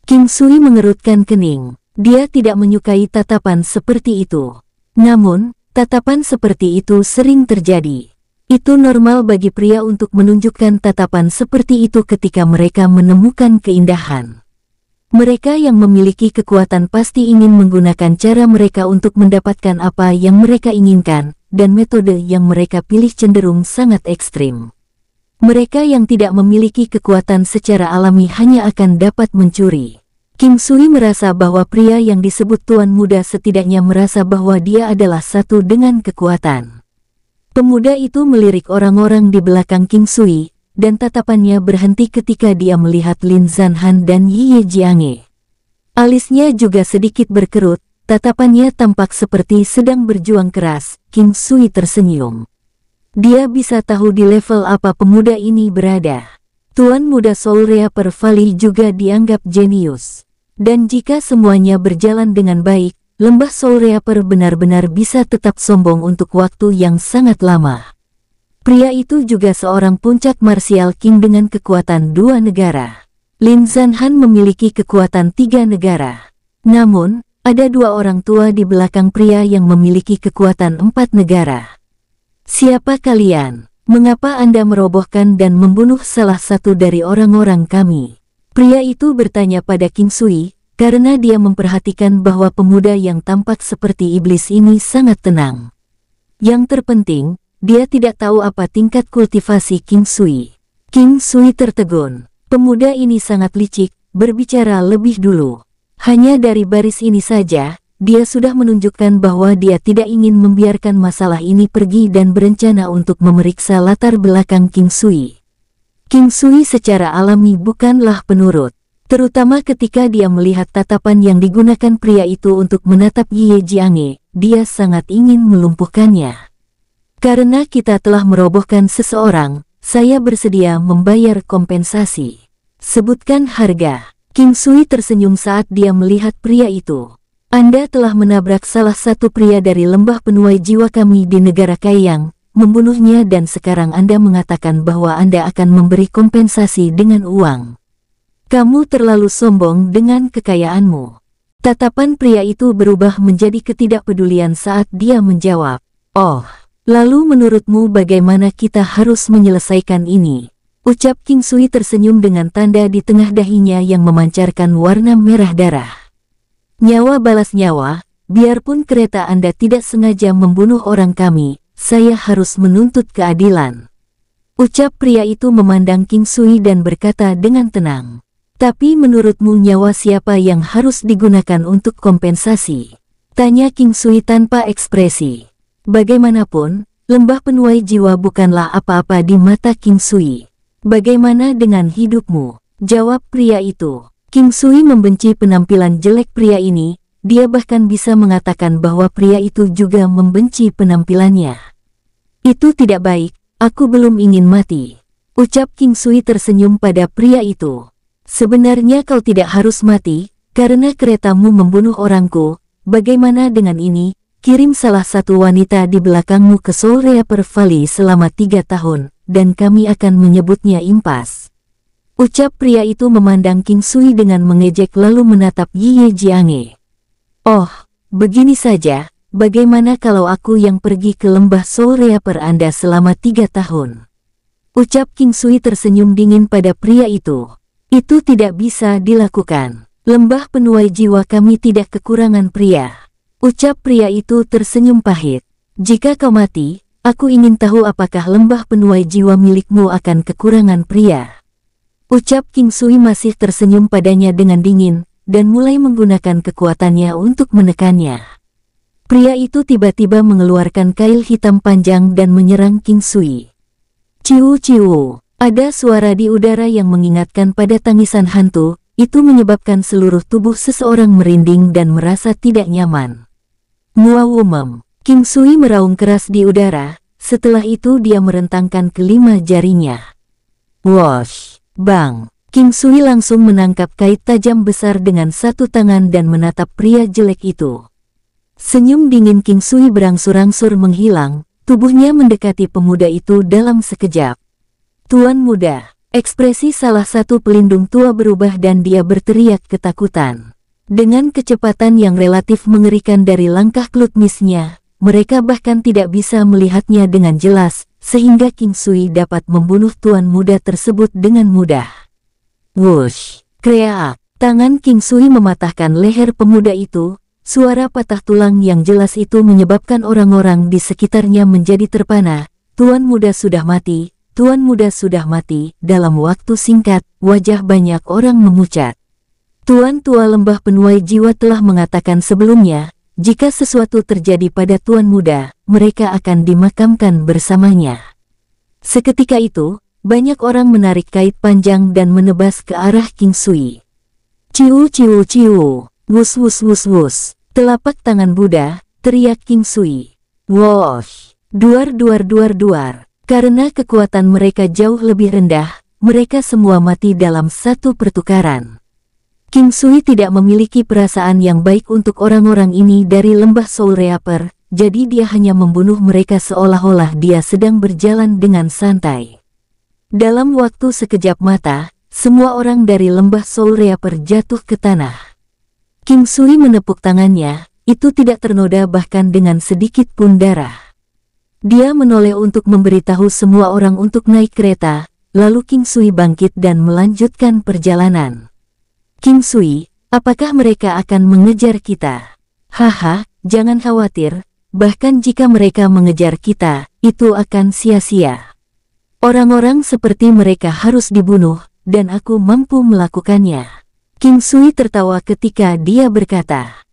King Sui mengerutkan kening. Dia tidak menyukai tatapan seperti itu. Namun, tatapan seperti itu sering terjadi. Itu normal bagi pria untuk menunjukkan tatapan seperti itu ketika mereka menemukan keindahan. Mereka yang memiliki kekuatan pasti ingin menggunakan cara mereka untuk mendapatkan apa yang mereka inginkan, dan metode yang mereka pilih cenderung sangat ekstrim. Mereka yang tidak memiliki kekuatan secara alami hanya akan dapat mencuri. King Sui merasa bahwa pria yang disebut tuan muda setidaknya merasa bahwa dia adalah satu dengan kekuatan. Pemuda itu melirik orang-orang di belakang King Sui, dan tatapannya berhenti ketika dia melihat Lin Zanhan dan Ye Jiange. Alisnya juga sedikit berkerut, tatapannya tampak seperti sedang berjuang keras. King Sui tersenyum. Dia bisa tahu di level apa pemuda ini berada. Tuan Muda Soul Reaper Valley juga dianggap jenius. Dan jika semuanya berjalan dengan baik, lembah Soul Reaper benar-benar bisa tetap sombong untuk waktu yang sangat lama. Pria itu juga seorang puncak martial king dengan kekuatan 2 negara. Lin Zanhan memiliki kekuatan 3 negara. Namun, ada 2 orang tua di belakang pria yang memiliki kekuatan 4 negara. Siapa kalian? Mengapa Anda merobohkan dan membunuh salah satu dari orang-orang kami? Pria itu bertanya pada King Sui, karena dia memperhatikan bahwa pemuda yang tampak seperti iblis ini sangat tenang. Yang terpenting, dia tidak tahu apa tingkat kultivasi King Sui. King Sui tertegun. Pemuda ini sangat licik, berbicara lebih dulu. Hanya dari baris ini saja, dia sudah menunjukkan bahwa dia tidak ingin membiarkan masalah ini pergi dan berencana untuk memeriksa latar belakang King Sui. King Sui secara alami bukanlah penurut, terutama ketika dia melihat tatapan yang digunakan pria itu untuk menatap Ye Jiange, dia sangat ingin melumpuhkannya. Karena kita telah merobohkan seseorang, saya bersedia membayar kompensasi. Sebutkan harga. King Sui tersenyum saat dia melihat pria itu. Anda telah menabrak salah satu pria dari lembah penuai jiwa kami di negara Kaiyang, membunuhnya dan sekarang Anda mengatakan bahwa Anda akan memberi kompensasi dengan uang. Kamu terlalu sombong dengan kekayaanmu. Tatapan pria itu berubah menjadi ketidakpedulian saat dia menjawab, "Oh, lalu menurutmu bagaimana kita harus menyelesaikan ini?" Ucap King Sui tersenyum dengan tanda di tengah dahinya yang memancarkan warna merah darah. Nyawa balas nyawa, biarpun kereta Anda tidak sengaja membunuh orang kami, saya harus menuntut keadilan. Ucap pria itu memandang King Sui dan berkata dengan tenang. Tapi menurutmu nyawa siapa yang harus digunakan untuk kompensasi? Tanya King Sui tanpa ekspresi. Bagaimanapun, lembah penuai jiwa bukanlah apa-apa di mata King Sui. Bagaimana dengan hidupmu? Jawab pria itu. King Sui membenci penampilan jelek pria ini, dia bahkan bisa mengatakan bahwa pria itu juga membenci penampilannya. Itu tidak baik, aku belum ingin mati. Ucap King Sui tersenyum pada pria itu. Sebenarnya kau tidak harus mati, karena keretamu membunuh orangku. Bagaimana dengan ini? Kirim salah satu wanita di belakangmu ke Soul Reaper Valley selama 3 tahun, dan kami akan menyebutnya impas. Ucap pria itu memandang King Sui dengan mengejek lalu menatap Ye Jiange. Oh, begini saja, bagaimana kalau aku yang pergi ke lembah Soul Reaper Anda selama 3 tahun? Ucap King Sui tersenyum dingin pada pria itu. Itu tidak bisa dilakukan. Lembah penuai jiwa kami tidak kekurangan pria. Ucap pria itu tersenyum pahit. Jika kau mati, aku ingin tahu apakah lembah penuai jiwa milikmu akan kekurangan pria. Ucap King Sui masih tersenyum padanya dengan dingin, dan mulai menggunakan kekuatannya untuk menekannya. Pria itu tiba-tiba mengeluarkan kail hitam panjang dan menyerang King Sui. Ciu-ciu, ada suara di udara yang mengingatkan pada tangisan hantu, itu menyebabkan seluruh tubuh seseorang merinding dan merasa tidak nyaman. Muawumem, King Sui meraung keras di udara, setelah itu dia merentangkan kelima jarinya. Wosh! Bang! King Sui langsung menangkap kait tajam besar dengan satu tangan dan menatap pria jelek itu. Senyum dingin King Sui berangsur-angsur menghilang, tubuhnya mendekati pemuda itu dalam sekejap. Tuan muda, ekspresi salah satu pelindung tua berubah dan dia berteriak ketakutan. Dengan kecepatan yang relatif mengerikan dari langkah klutmisnya, mereka bahkan tidak bisa melihatnya dengan jelas, sehingga King Sui dapat membunuh tuan muda tersebut dengan mudah. Wush! Kreak! Tangan King Sui mematahkan leher pemuda itu, suara patah tulang yang jelas itu menyebabkan orang-orang di sekitarnya menjadi terpana. Tuan muda sudah mati, tuan muda sudah mati. Dalam waktu singkat, wajah banyak orang memucat. Tuan tua lembah penuai jiwa telah mengatakan sebelumnya, jika sesuatu terjadi pada tuan muda, mereka akan dimakamkan bersamanya. Seketika itu, banyak orang menarik kait panjang dan menebas ke arah King Sui. Ciu ciu ciu, wus wus wus wus, telapak tangan Buddha, teriak King Sui. Wosh, duar duar duar duar. Karena kekuatan mereka jauh lebih rendah, mereka semua mati dalam satu pertukaran. King Sui tidak memiliki perasaan yang baik untuk orang-orang ini dari lembah Soul Reaper, jadi dia hanya membunuh mereka seolah-olah dia sedang berjalan dengan santai. Dalam waktu sekejap mata, semua orang dari lembah Soul Reaper jatuh ke tanah. King Sui menepuk tangannya, itu tidak ternoda bahkan dengan sedikit pun darah. Dia menoleh untuk memberitahu semua orang untuk naik kereta, lalu King Sui bangkit dan melanjutkan perjalanan. King Sui, apakah mereka akan mengejar kita? Haha, jangan khawatir, bahkan jika mereka mengejar kita, itu akan sia-sia. Orang-orang seperti mereka harus dibunuh, dan aku mampu melakukannya. King Sui tertawa ketika dia berkata.